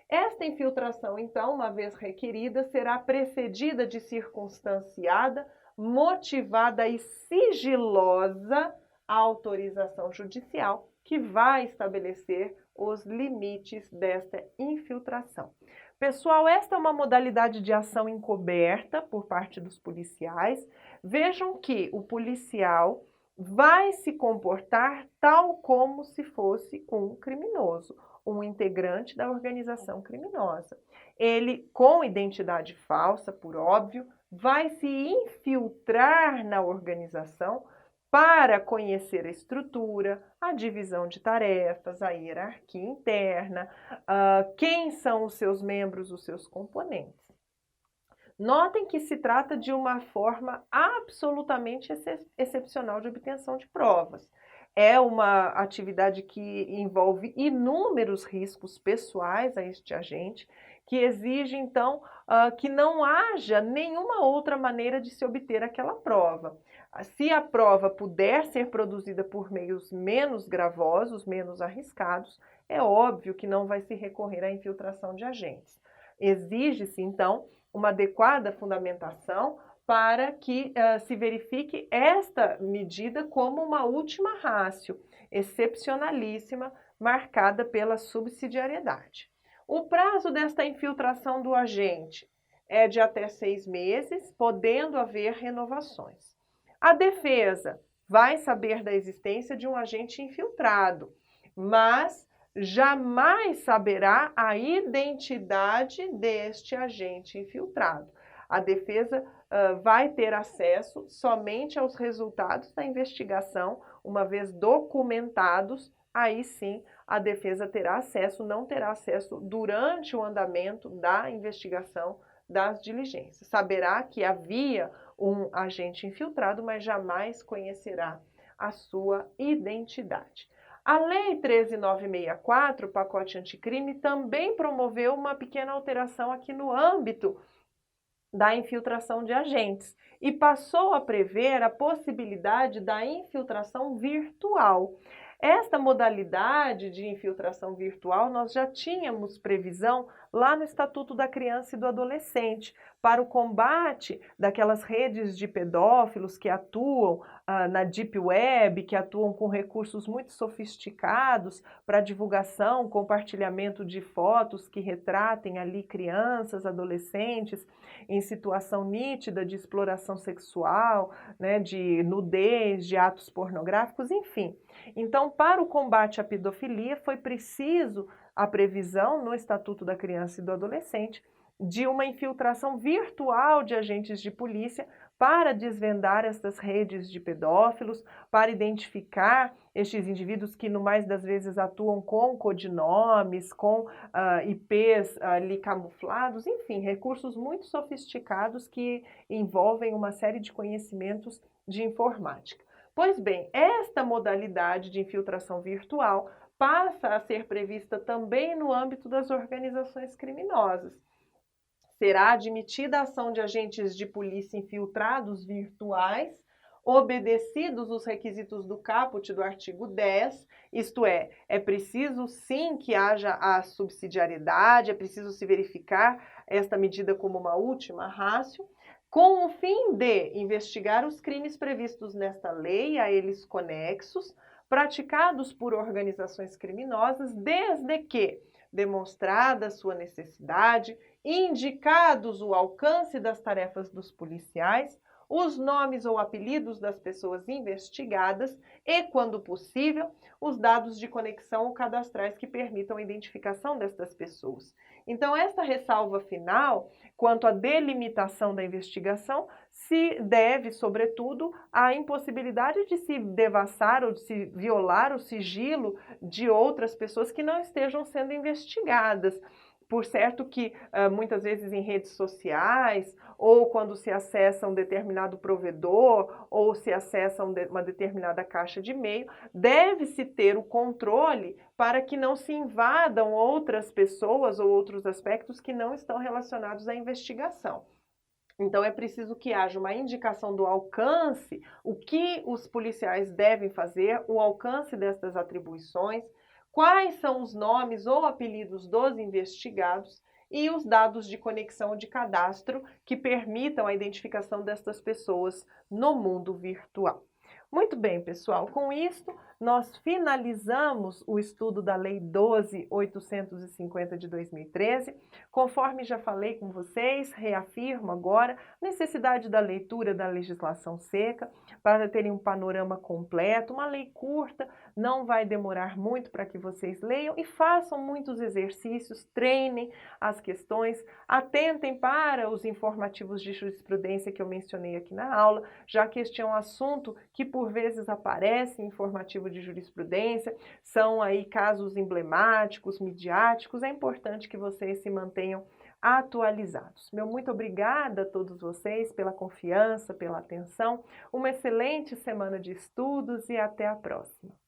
Esta infiltração, então, uma vez requerida, será precedida de circunstanciada, motivada e sigilosa autorização judicial, que vai estabelecer os limites desta infiltração. Pessoal, esta é uma modalidade de ação encoberta por parte dos policiais. Vejam que o policial vai se comportar tal como se fosse um criminoso, um integrante da organização criminosa. Ele, com identidade falsa, por óbvio, vai se infiltrar na organização para conhecer a estrutura, a divisão de tarefas, a hierarquia interna, quem são os seus membros, os seus componentes. Notem que se trata de uma forma absolutamente excepcional de obtenção de provas. É uma atividade que envolve inúmeros riscos pessoais a este agente, que exige, então, que não haja nenhuma outra maneira de se obter aquela prova. Se a prova puder ser produzida por meios menos gravosos, menos arriscados, é óbvio que não vai se recorrer à infiltração de agentes. Exige-se, então, uma adequada fundamentação para que se verifique esta medida como uma última ratio, excepcionalíssima, marcada pela subsidiariedade. O prazo desta infiltração do agente é de até 6 meses, podendo haver renovações. A defesa vai saber da existência de um agente infiltrado, mas jamais saberá a identidade deste agente infiltrado. A defesa vai ter acesso somente aos resultados da investigação, uma vez documentados aí sim a defesa terá acesso, não terá acesso durante o andamento da investigação das diligências. Saberá que havia um agente infiltrado, mas jamais conhecerá a sua identidade. A Lei 13.964, o pacote anticrime, também promoveu uma pequena alteração aqui no âmbito da infiltração de agentes e passou a prever a possibilidade da infiltração virtual. Esta modalidade de infiltração virtual nós já tínhamos previsão lá no Estatuto da Criança e do Adolescente para o combate daquelas redes de pedófilos que atuam na Deep Web, que atuam com recursos muito sofisticados para divulgação, compartilhamento de fotos que retratem ali crianças, adolescentes em situação nítida de exploração sexual, né, de nudez, de atos pornográficos, enfim. Então, para o combate à pedofilia, foi preciso a previsão no Estatuto da Criança e do Adolescente de uma infiltração virtual de agentes de polícia para desvendar essas redes de pedófilos, para identificar estes indivíduos que, no mais das vezes, atuam com codinomes, com IPs ali camuflados, enfim, recursos muito sofisticados que envolvem uma série de conhecimentos de informática. Pois bem, esta modalidade de infiltração virtual passa a ser prevista também no âmbito das organizações criminosas. Será admitida a ação de agentes de polícia infiltrados virtuais, obedecidos os requisitos do caput do artigo 10, isto é preciso sim que haja a subsidiariedade, é preciso se verificar esta medida como uma última ratio, com o fim de investigar os crimes previstos nesta lei, a eles conexos, praticados por organizações criminosas, desde que demonstrada sua necessidade, indicados o alcance das tarefas dos policiais, os nomes ou apelidos das pessoas investigadas e, quando possível, os dados de conexão ou cadastrais que permitam a identificação destas pessoas. Então, esta ressalva final, quanto à delimitação da investigação, se deve, sobretudo, à impossibilidade de se devassar ou de se violar o sigilo de outras pessoas que não estejam sendo investigadas. Por certo que muitas vezes em redes sociais, ou quando se acessa um determinado provedor, ou se acessa uma determinada caixa de e-mail, deve-se ter o controle para que não se invadam outras pessoas ou outros aspectos que não estão relacionados à investigação. Então, é preciso que haja uma indicação do alcance, o que os policiais devem fazer, o alcance destas atribuições, quais são os nomes ou apelidos dos investigados e os dados de conexão de cadastro que permitam a identificação destas pessoas no mundo virtual. Muito bem, pessoal, com isto nós finalizamos o estudo da Lei 12.850 de 2013. Conforme já falei com vocês, reafirmo agora a necessidade da leitura da legislação seca para terem um panorama completo. Uma lei curta, não vai demorar muito para que vocês leiam e façam muitos exercícios, treinem as questões, atentem para os informativos de jurisprudência que eu mencionei aqui na aula, já que este é um assunto que por vezes aparece em informativo de jurisprudência, são aí casos emblemáticos, midiáticos, é importante que vocês se mantenham atualizados. Meu muito obrigada a todos vocês pela confiança, pela atenção, uma excelente semana de estudos e até a próxima.